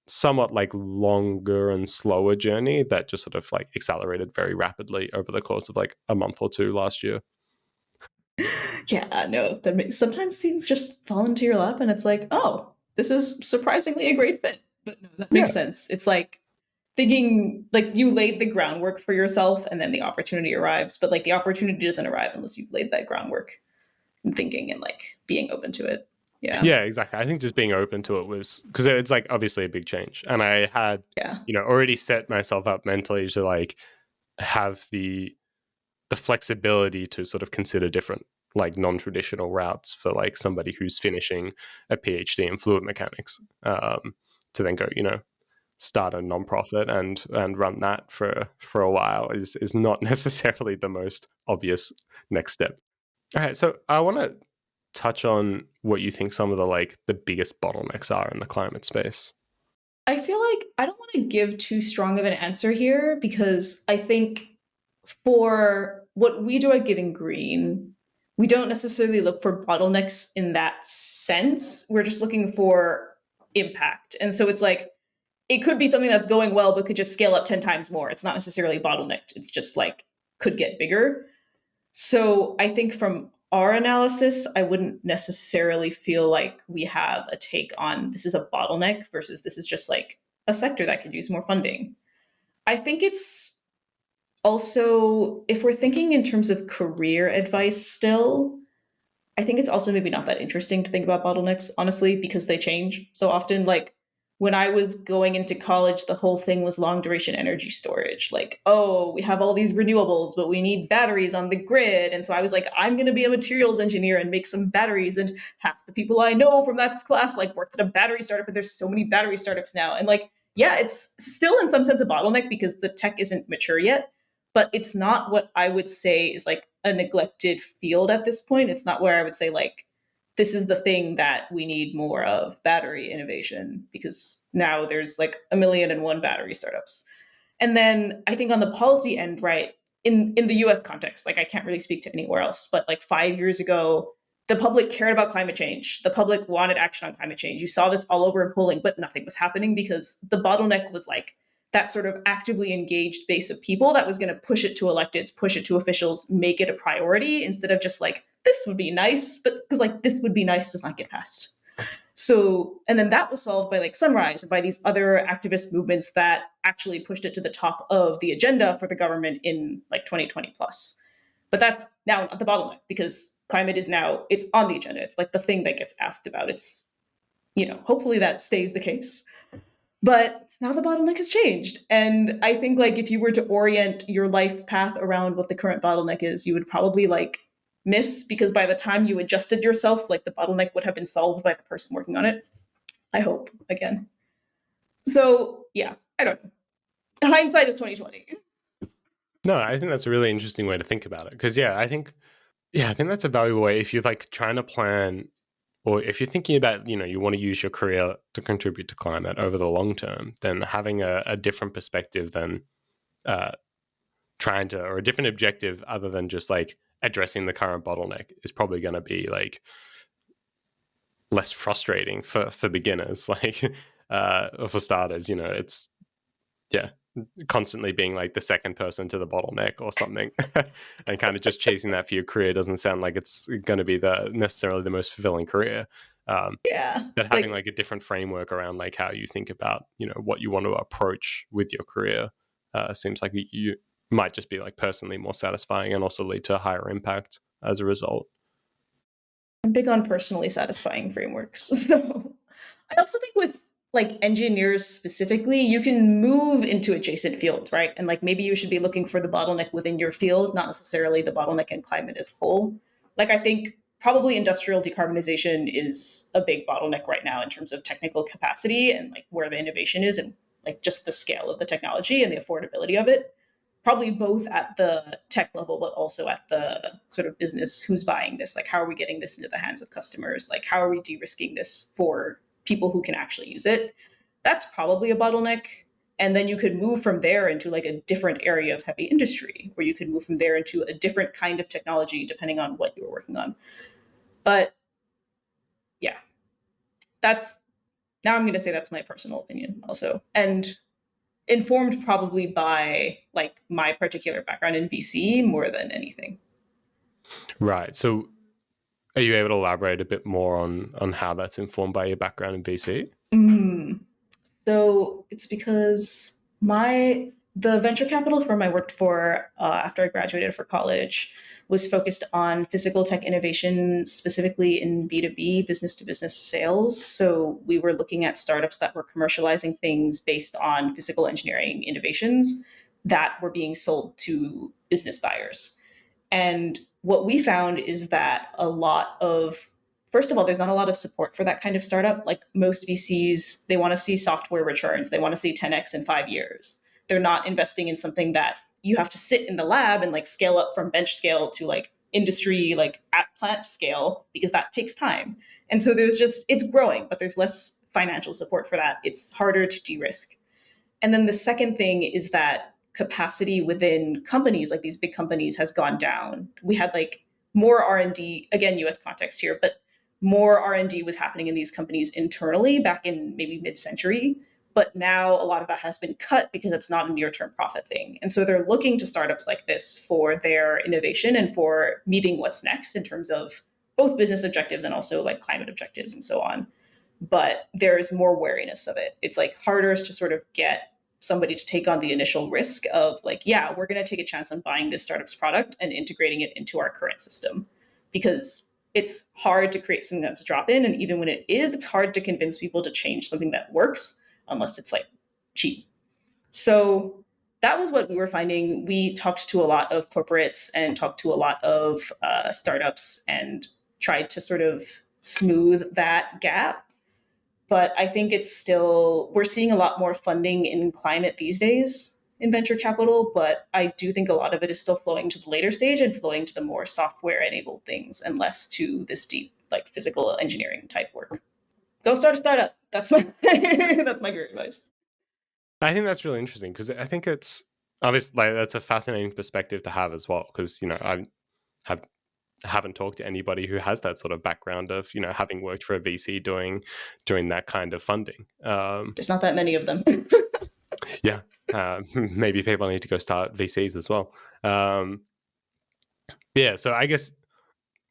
somewhat like longer and slower journey that just sort of like accelerated very rapidly over the course of like a month or two last year. Yeah, no, sometimes things just fall into your lap and it's like, oh, this is surprisingly a great fit. But no, that makes Yeah. sense. It's like thinking like you laid the groundwork for yourself and then the opportunity arrives, but like the opportunity doesn't arrive unless you've laid that groundwork and thinking and like being open to it. Yeah. Yeah, exactly. I think just being open to it was because it's like obviously a big change. And I had, Yeah. already set myself up mentally to like have the flexibility to sort of consider different like non-traditional routes for like somebody who's finishing a PhD in fluid mechanics, to then go, start a nonprofit and run that for a while is not necessarily the most obvious next step. All right, so I want to touch on what you think some of the biggest bottlenecks are in the climate space. I feel like I don't want to give too strong of an answer here because I think for what we do at Giving Green, we don't necessarily look for bottlenecks in that sense. We're just looking for impact. And so it's like, it could be something that's going well, but could just scale up 10 times more. It's not necessarily bottlenecked. It's just like, could get bigger. So I think from our analysis, I wouldn't necessarily feel like we have a take on this is a bottleneck versus this is just like a sector that could use more funding. I think it's also, if we're thinking in terms of career advice still, I think it's also maybe not that interesting to think about bottlenecks, honestly, because they change so often. Like when I was going into college, the whole thing was long duration energy storage. Like, oh, we have all these renewables, but we need batteries on the grid. And so I was like, I'm going to be a materials engineer and make some batteries. And half the people I know from that class like worked at a battery startup, and there's so many battery startups now. And like, yeah, it's still in some sense a bottleneck because the tech isn't mature yet, but it's not what I would say is like a neglected field at this point. It's not where I would say like this is the thing that we need more of, battery innovation, because now there's like a million and one battery startups. And then I think on the policy end, right, in the US context, like I can't really speak to anywhere else, but like 5 years ago, the public cared about climate change. The public wanted action on climate change. You saw this all over in polling, but nothing was happening because the bottleneck was like that sort of actively engaged base of people that was going to push it to electeds, push it to officials, make it a priority instead of just like, this would be nice, but because like this would be nice does not get passed. So, and then that was solved by like Sunrise and by these other activist movements that actually pushed it to the top of the agenda for the government in like 2020 plus. But that's now not the bottleneck because climate is now, it's on the agenda. It's like the thing that gets asked about. It's, hopefully that stays the case. But now the bottleneck has changed. And I think like if you were to orient your life path around what the current bottleneck is, you would probably like miss because by the time you adjusted yourself, like the bottleneck would have been solved by the person working on it. I hope again. So yeah, I don't know. Hindsight is 2020. No, I think that's a really interesting way to think about it because I think that's a valuable way if you're like trying to plan, or if you're thinking about, you want to use your career to contribute to climate over the long term, then having a different perspective than uh, trying to, or a different objective other than just like addressing the current bottleneck is probably going to be like less frustrating for beginners. Like, for starters, it's, yeah, constantly being like the second person to the bottleneck or something, and kind of just chasing that for your career doesn't sound like it's going to be the necessarily the most fulfilling career. Um, Yeah. but having Like like a different framework around like how you think about what you want to approach with your career seems like you might just be like personally more satisfying and also lead to a higher impact as a result. I'm big on personally satisfying frameworks. So I also think with like engineers specifically, you can move into adjacent fields, right? And like maybe you should be looking for the bottleneck within your field, not necessarily the bottleneck in climate as a whole. Like I think probably industrial decarbonization is a big bottleneck right now in terms of technical capacity and like where the innovation is and like just the scale of the technology and the affordability of it. Probably both at the tech level, but also at the sort of business who's buying this. Like, how are we getting this into the hands of customers? Like, how are we de risking this for people who can actually use it? that's probably a bottleneck. And then you could move from there into like a different area of heavy industry, or you could move from there into a different kind of technology depending on what you were working on. But yeah, that's now I'm going to say that's my personal opinion also. And informed probably by like my particular background in VC more than anything. Right. So are you able to elaborate a bit more on how that's informed by your background in VC? Mm. So it's because my the venture capital firm I worked for after I graduated for college was focused on physical tech innovation, specifically in B2B, business to business sales. So we were looking at startups that were commercializing things based on physical engineering innovations that were being sold to business buyers. And what we found is that first of all, there's not a lot of support for that kind of startup. Like most VCs, they want to see software returns, they want to see 10x in 5 years. They're not investing in something that you have to sit in the lab and like scale up from bench scale to like industry, like at plant scale, because that takes time. And so it's growing, but there's less financial support for that. It's harder to de risk. And then the second thing is that capacity within companies, like these big companies, has gone down. We had like more R&D, again, US context here, but more R&D was happening in these companies internally back in maybe mid-century. But now a lot of that has been cut because it's not a near-term profit thing. And so they're looking to startups like this for their innovation and for meeting what's next in terms of both business objectives and also like climate objectives and so on. But there's more wariness of it. It's like harder to sort of get somebody to take on the initial risk of like, yeah, we're going to take a chance on buying this startup's product and integrating it into our current system, because it's hard to create something that's drop in, and even when it is, it's hard to convince people to change something that works unless it's like cheap. So that was what we were finding. We talked to a lot of corporates and talked to a lot of startups and tried to sort of smooth that gap. But I think we're seeing a lot more funding in climate these days in venture capital, but I do think a lot of it is still flowing to the later stage and flowing to the more software enabled things and less to this deep, like physical engineering type work. Go start a startup. That's my that's my great advice. I think that's really interesting because I think it's obviously like that's a fascinating perspective to have as well. Because I have haven't talked to anybody who has that sort of background of having worked for a VC doing that kind of funding. There's not that many of them. Yeah, maybe people need to go start VCs as well. Yeah, so I guess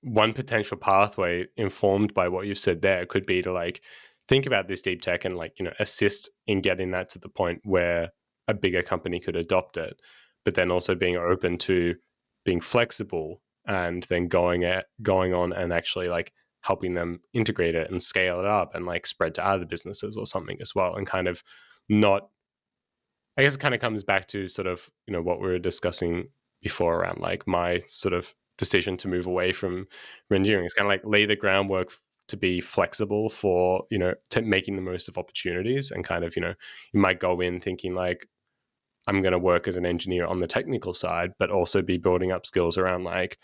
one potential pathway informed by what you've said there could be to like think about this deep tech and like assist in getting that to the point where a bigger company could adopt it, but then also being open to being flexible and then going on and actually like helping them integrate it and scale it up and like spread to other businesses or something as well, and kind of not, I guess it kind of comes back to sort of what we were discussing before around like my sort of decision to move away from engineering. It's kind of like lay the groundwork to be flexible for to making the most of opportunities, and kind of you might go in thinking like I'm going to work as an engineer on the technical side, but also be building up skills around like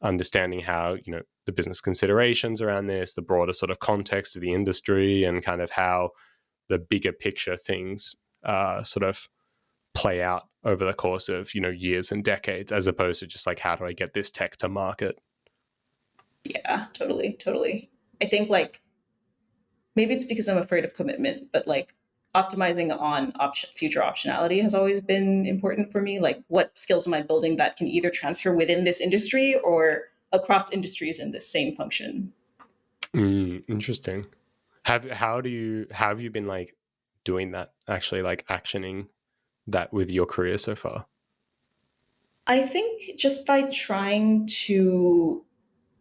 understanding how the business considerations around this, the broader sort of context of the industry, and kind of how the bigger picture things sort of play out over the course of years and decades, as opposed to just like how do I get this tech to market. Yeah, totally. I think like maybe it's because I'm afraid of commitment, but like optimizing on future optionality has always been important for me. Like, what skills am I building that can either transfer within this industry or across industries in this same function? Interesting. How have you been like doing that, actually like actioning that with your career so far? I think just by trying to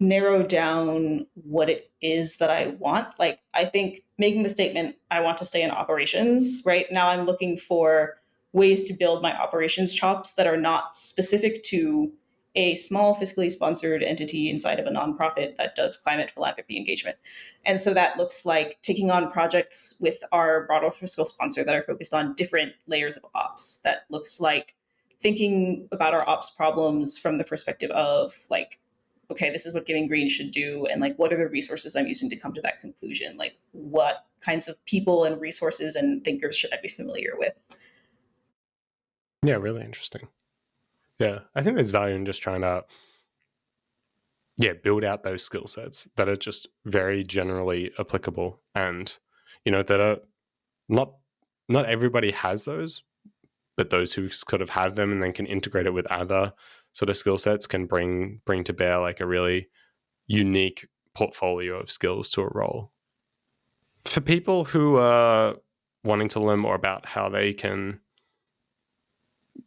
narrow down what it is that I want. Like, I think making the statement, I want to stay in operations, right? Now I'm looking for ways to build my operations chops that are not specific to a small fiscally sponsored entity inside of a nonprofit that does climate philanthropy engagement. And so that looks like taking on projects with our broader fiscal sponsor that are focused on different layers of ops. That looks like thinking about our ops problems from the perspective of like okay, this is what giving green should do, and like what are the resources I'm using to come to that conclusion? Like what kinds of people and resources and thinkers should I be familiar with? Yeah, really interesting. Yeah, I think there's value in just trying to build out those skill sets that are just very generally applicable, and that are not not everybody has those, but those who sort of have them and then can integrate it with other sort of skill sets can bring to bear like a really unique portfolio of skills to a role. For people who are wanting to learn more about how they can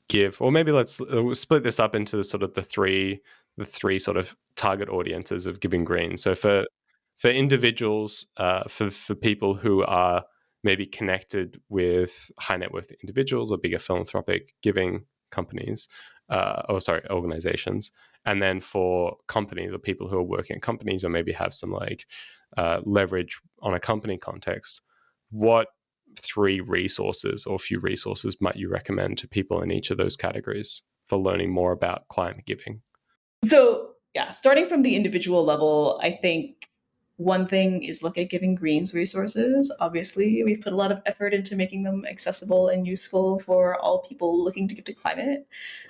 give, or maybe let's split this up into sort of the three sort of target audiences of giving green. So for individuals, for people who are maybe connected with high net worth individuals or bigger philanthropic giving companies, organizations, and then for companies or people who are working at companies or maybe have some like leverage on a company context, what three resources or few resources might you recommend to people in each of those categories for learning more about climate giving? So, yeah, starting from the individual level, I think one thing is look at Giving Green's resources. Obviously, we've put a lot of effort into making them accessible and useful for all people looking to give to climate.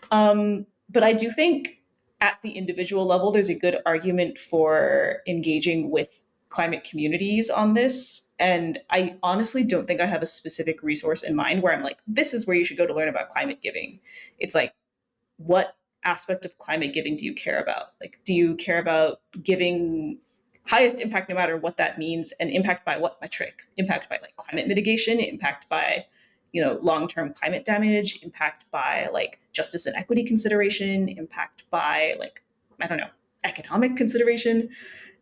But I do think at the individual level, there's a good argument for engaging with climate communities on this. And I honestly don't think I have a specific resource in mind where I'm like, this is where you should go to learn about climate giving. It's like, what aspect of climate giving do you care about? Like, do you care about giving highest impact no matter what that means, and impact by what metric? Impact by like climate mitigation, impact by long-term climate damage, impact by like justice and equity consideration, impact by like, I don't know, economic consideration.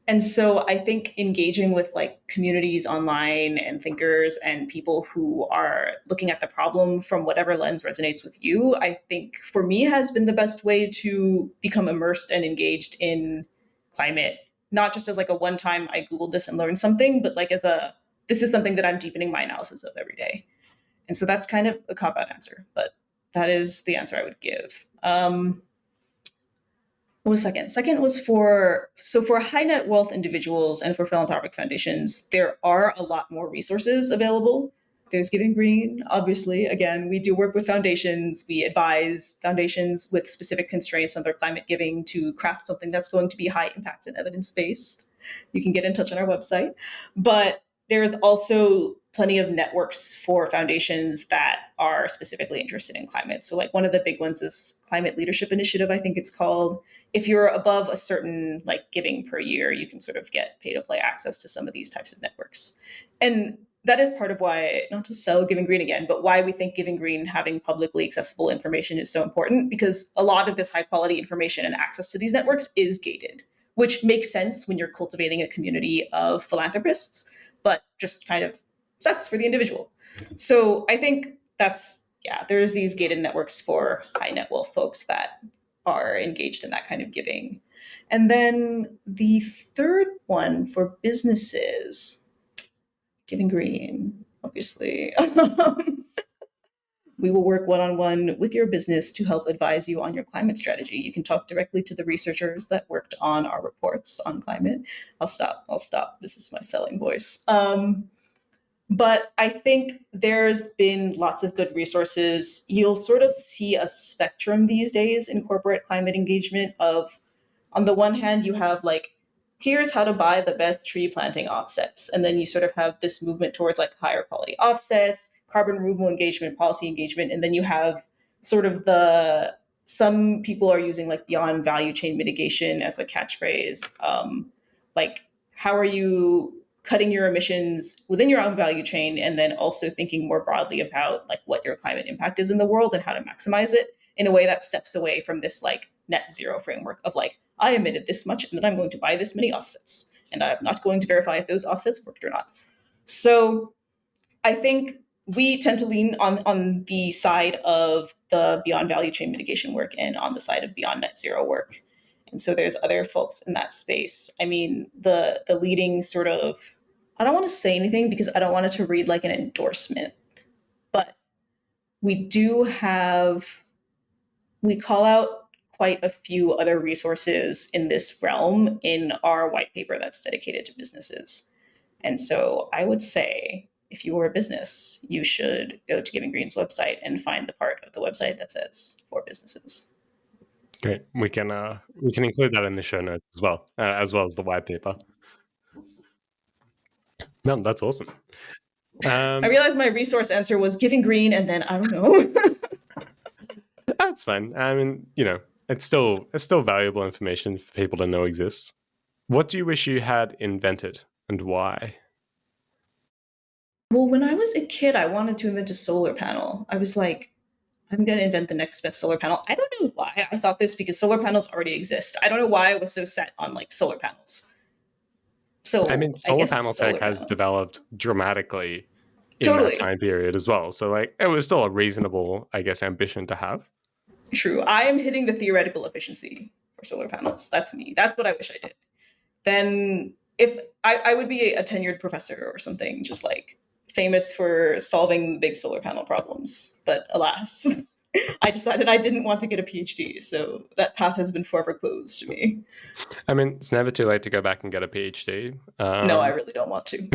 And so I think engaging with like communities online and thinkers and people who are looking at the problem from whatever lens resonates with you, I think for me has been the best way to become immersed and engaged in climate, not just as like a one time I Googled this and learned something, but like as a, this is something that I'm deepening my analysis of every day. And so that's kind of a cop out answer, but that is the answer I would give. What was second? Second was for high net wealth individuals and for philanthropic foundations, there are a lot more resources available. There's Giving Green, obviously. Again, we do work with foundations. We advise foundations with specific constraints on their climate giving to craft something that's going to be high impact and evidence based. You can get in touch on our website. But there's also plenty of networks for foundations that are specifically interested in climate. So, like one of the big ones is Climate Leadership Initiative, I think it's called. If you're above a certain like giving per year, you can sort of get pay to play access to some of these types of networks. And that is part of why, not to sell Giving Green again, but why we think Giving Green having publicly accessible information is so important, because a lot of this high quality information and access to these networks is gated, which makes sense when you're cultivating a community of philanthropists, but just kind of sucks for the individual. So I think that's, yeah, there's these gated networks for high net wealth folks that are engaged in that kind of giving. And then the third one for businesses, Giving Green, obviously. We will work one on one with your business to help advise you on your climate strategy. You can talk directly to the researchers that worked on our reports on climate. I'll stop. I'll stop. This is my selling voice. But I think there's been lots of good resources. You'll sort of see a spectrum these days in corporate climate engagement of, on the one hand, you have like, here's how to buy the best tree planting offsets. And then you sort of have this movement towards like higher quality offsets, carbon removal engagement, policy engagement. And then you have sort of the, some people are using like beyond value chain mitigation as a catchphrase. Like, how are you cutting your emissions within your own value chain, and then also thinking more broadly about like what your climate impact is in the world and how to maximize it in a way that steps away from this like net zero framework of like, I emitted this much and then I'm going to buy this many offsets, and I'm not going to verify if those offsets worked or not. So I think we tend to lean on the side of the beyond value chain mitigation work and on the side of beyond net zero work. And so there's other folks in that space. I mean, the leading sort of, I don't want to say anything because I don't want it to read like an endorsement, but we do have, we call out quite a few other resources in this realm in our white paper that's dedicated to businesses. And so I would say if you were a business, you should go to Giving Green's website and find the part of the website that says for businesses. Great. We can include that in the show notes as well as the white paper. No, that's awesome. I realized my resource answer was Giving Green, and then I don't know. That's fine. I mean, it's still valuable information for people to know exists. What do you wish you had invented, and why? Well, when I was a kid, I wanted to invent a solar panel. I was like, I'm going to invent the next best solar panel. I don't know why I thought this because solar panels already exist. I don't know why I was so set on like solar panels. I mean, So I solar guess panel tech solar has panel. developed dramatically in that Totally time period as well. So, like, it was still a reasonable, I guess, ambition to have. true. I am hitting the theoretical efficiency for solar panels. That's me. That's what I wish I did. Then if I would be a tenured professor or something, just like famous for solving big solar panel problems. But alas, I decided I didn't want to get a PhD, so that path has been forever closed to me. I mean, it's never too late to go back and get a PhD. No, I really don't want to.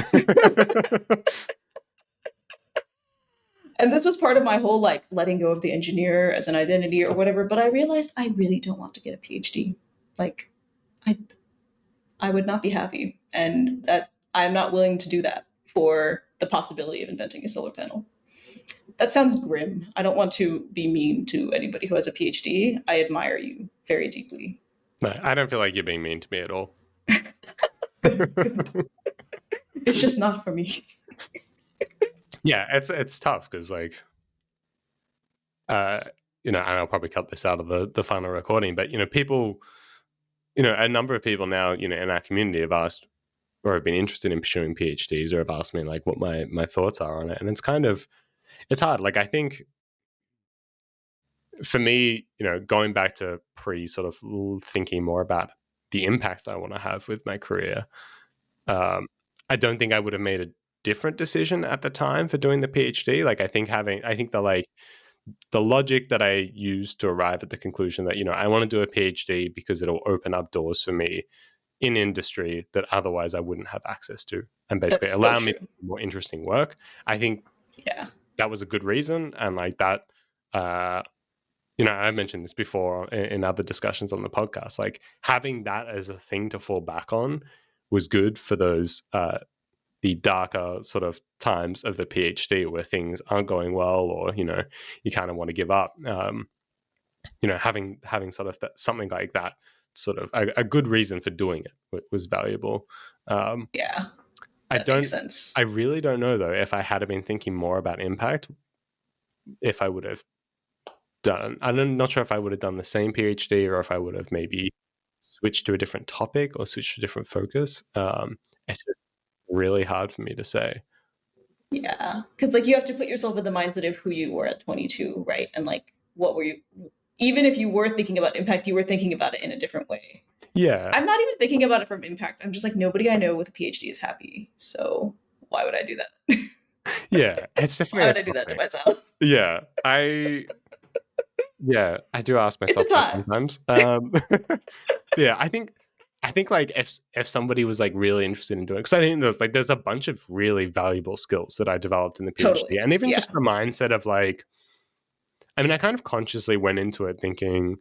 And this was part of my whole like letting go of the engineer as an identity or whatever, but I realized I really don't want to get a PhD. Like I I would not be happy, and that I'm not willing to do that for the possibility of inventing a solar panel. That sounds grim. I don't want to be mean to anybody who has a PhD. I admire you very deeply. No, I don't feel like you're being mean to me at all. It's just not for me. Yeah, it's tough because like, and I'll probably cut this out of the final recording, but people, a number of people now, in our community have asked or have been interested in pursuing PhDs or have asked me like what my thoughts are on it, and it's hard. Like I think for me, going back to sort of thinking more about the impact I want to have with my career, I don't think I would have made a different decision at the time for doing the PhD. Like I think the logic that I used to arrive at the conclusion that I want to do a PhD because it'll open up doors for me in industry that otherwise I wouldn't have access to, and basically That's so allow me true. to do more interesting work. I think Yeah. that was a good reason, and like that. I mentioned this before in other discussions on the podcast. Like having that as a thing to fall back on was good for those the darker sort of times of the PhD where things aren't going well, or you kind of want to give up. Having sort of something like that, sort of a good reason for doing it was valuable. Yeah. I That makes don't. sense. I really don't know though if I had been thinking more about impact, if I would have done. I'm not sure if I would have done the same PhD or if I would have maybe switched to a different topic or switched to a different focus. It's just really hard for me to say. Yeah. Because like you have to put yourself in the mindset of who you were at 22, right? And like what were you even if you were thinking about impact, you were thinking about it in a different way. Yeah, I'm not even thinking about it from impact. I'm just like nobody I know with a PhD is happy. So why would I do that? yeah, it's Why definitely a would I do tough that to thing. myself? Yeah, I do ask It's a myself that time. sometimes. Yeah, I think like if somebody was like really interested in doing, because I think there's a bunch of really valuable skills that I developed in the PhD, Totally. and even Yeah. just the mindset of like, I mean, I kind of consciously went into it thinking,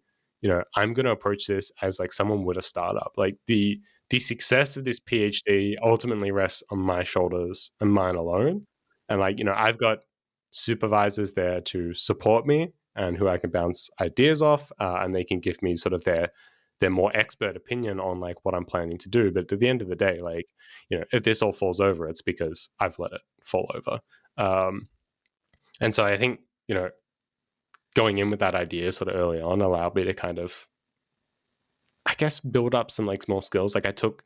I'm going to approach this as like someone with a startup. Like the success of this PhD ultimately rests on my shoulders and mine alone. And like, I've got supervisors there to support me and who I can bounce ideas off, and they can give me sort of their more expert opinion on like what I'm planning to do. But at the end of the day, like, if this all falls over, it's because I've let it fall over. And so I think, going in with that idea sort of early on allowed me to kind of, I guess, build up some like small skills. Like I took,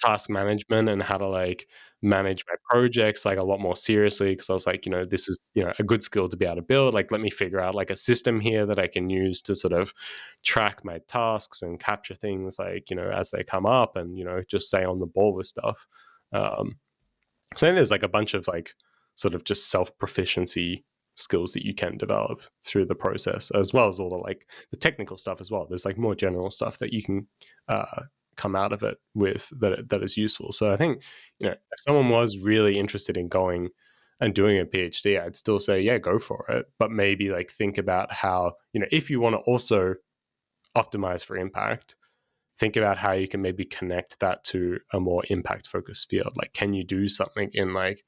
task management and how to like manage my projects like a lot more seriously, because I was like, this is, a good skill to be able to build. Like, let me figure out like a system here that I can use to sort of track my tasks and capture things like, as they come up, and, just stay on the ball with stuff. So I think there's like a bunch of like sort of just self proficiency skills that you can develop through the process, as well as all the like the technical stuff as well. There's like more general stuff that you can come out of it with that is useful. So I think, you know, if someone was really interested in going and doing a PhD, I'd still say, yeah, go for it. But maybe like think about how, you know, if you want to also optimize for impact, think about how you can maybe connect that to a more impact focused field. Like, can you do something in like,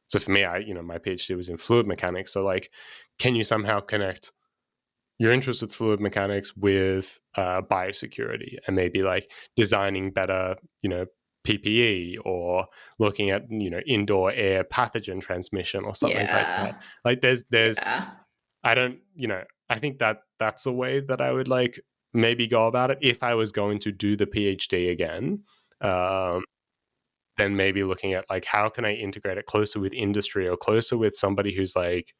so for me, my PhD was in fluid mechanics. So like, can you somehow connect your interest with fluid mechanics with biosecurity, and maybe like designing better, PPE, or looking at, indoor air pathogen transmission or something like that. Yeah. Like there's, Yeah. I don't, I think that's a way that I would like maybe go about it if I was going to do the PhD again. Then maybe looking at like, how can I integrate it closer with industry or closer with somebody who's like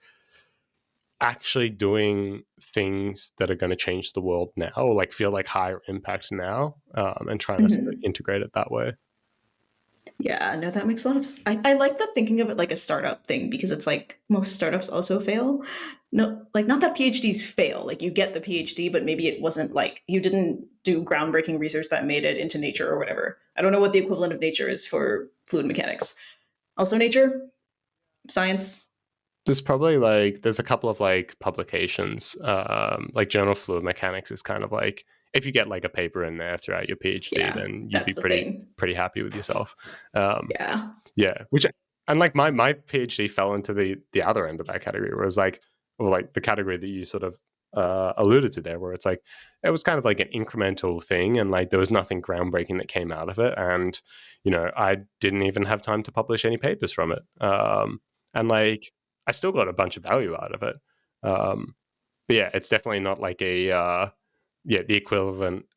actually doing things that are going to change the world now, or like feel like higher impact now, and trying to sort of Mhm. integrate it that way. Yeah, no, that makes a lot of sense. I like the thinking of it like a startup thing, because it's like most startups also fail. No, like not that PhDs fail. Like you get the PhD, but maybe it wasn't like you didn't do groundbreaking research that made it into Nature or whatever. I don't know what the equivalent of Nature is for fluid mechanics. Also Nature, Science. There's a couple of like publications, like Journal of Fluid Mechanics is kind of like, if you get like a paper in there throughout your PhD, Yeah, then you'd be that's the pretty thing. pretty happy with yourself. um, Yeah. yeah, which, and like my PhD fell into the other end of that category, where it was like, or like the category that you sort of alluded to there, where it's like it was kind of like an incremental thing, and like there was nothing groundbreaking that came out of it, and I didn't even have time to publish any papers from it, and like I still got a bunch of value out of it. But yeah, it's definitely not like the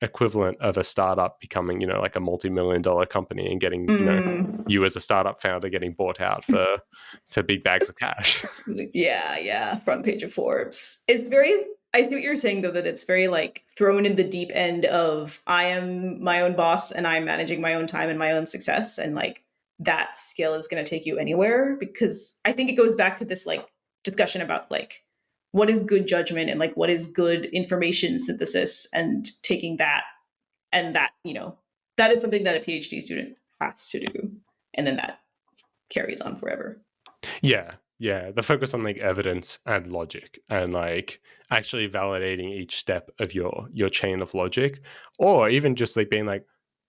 equivalent of a startup becoming, like a multi-million-dollar company and getting, Mm. you as a startup founder getting bought out for big bags of cash. Yeah, yeah. Front page of Forbes. It's very, I see what you're saying though, that it's very like thrown in the deep end of I am my own boss and I'm managing my own time and my own success. And like that skill is going to take you anywhere, because I think it goes back to this like discussion about like what is good judgment and like what is good information synthesis, and taking that, and that, that is something that a PhD student has to do. And then that carries on forever. Yeah, the focus on like evidence and logic, and like actually validating each step of your chain of logic, or even just like being like,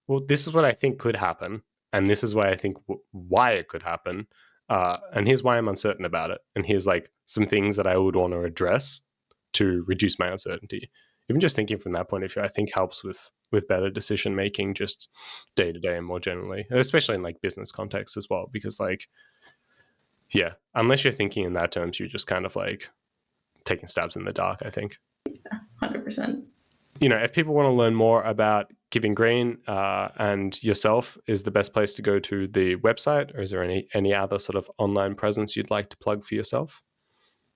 well, this is what I think could happen, and this is why I think why it could happen, and here's why I'm uncertain about it, and here's like some things that I would want to address to reduce my uncertainty. Even just thinking from that point of view, I think helps with better decision making, just day to day and more generally, especially in like business context as well, because like, yeah, unless you're thinking in that terms, you're just kind of like taking stabs in the dark, I think. 100%. If people want to learn more about Giving Green and yourself, is the best place to go to the website, or is there any other sort of online presence you'd like to plug for yourself?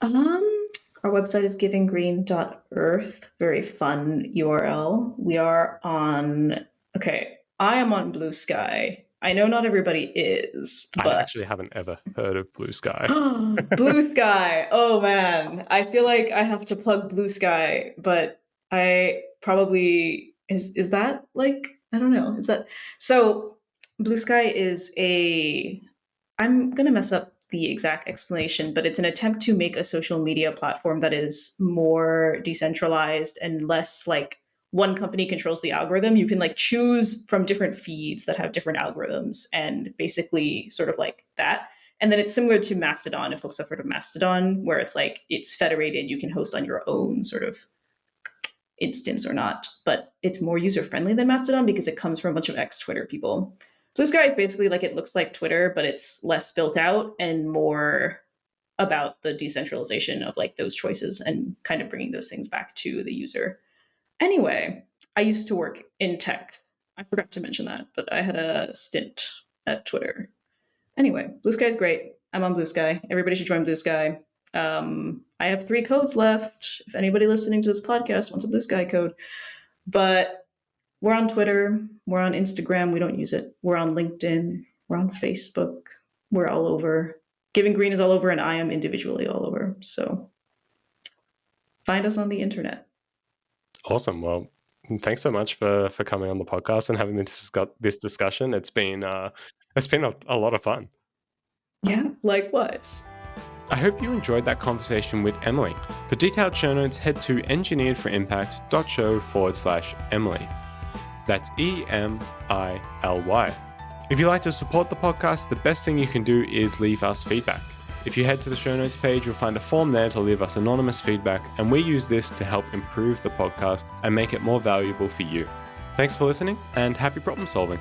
Our website is givinggreen.earth. Very fun URL. We are on, okay, I am on Blue Sky. I know not everybody is, I but actually haven't ever heard of Blue Sky. Blue Sky. Oh man. I feel like I have to plug Blue Sky, but I probably is that like, I don't know. Is that so Blue Sky is a, I'm going to mess up the exact explanation, but it's an attempt to make a social media platform that is more decentralized and less like one company controls the algorithm. You can like choose from different feeds that have different algorithms, and basically sort of like that. And then it's similar to Mastodon, if folks have heard of Mastodon, where it's like it's federated, you can host on your own sort of instance or not, but it's more user friendly than Mastodon because it comes from a bunch of ex Twitter people. Blue Sky is basically like it looks like Twitter, but it's less built out and more about the decentralization of like those choices and kind of bringing those things back to the user. Anyway, I used to work in tech. I forgot to mention that, but I had a stint at Twitter. Anyway, Blue Sky is great. I'm on Blue Sky. Everybody should join Blue Sky. I have 3 codes left. If anybody listening to this podcast wants a Blue Sky code, but we're on Twitter, we're on Instagram. We don't use it. We're on LinkedIn. We're on Facebook. We're all over. Giving Green is all over, and I am individually all over. platforms. So find us on the internet. Awesome. Well, thanks so much for coming on the podcast and having this discussion. It's been a lot of fun. Yeah, likewise. I hope you enjoyed that conversation with Emily. For detailed show notes, head to engineeredforimpact.show/Emily. That's EMILY. If you'd like to support the podcast, the best thing you can do is leave us feedback. If you head to the show notes page, you'll find a form there to leave us anonymous feedback, and we use this to help improve the podcast and make it more valuable for you. Thanks for listening, and happy problem solving.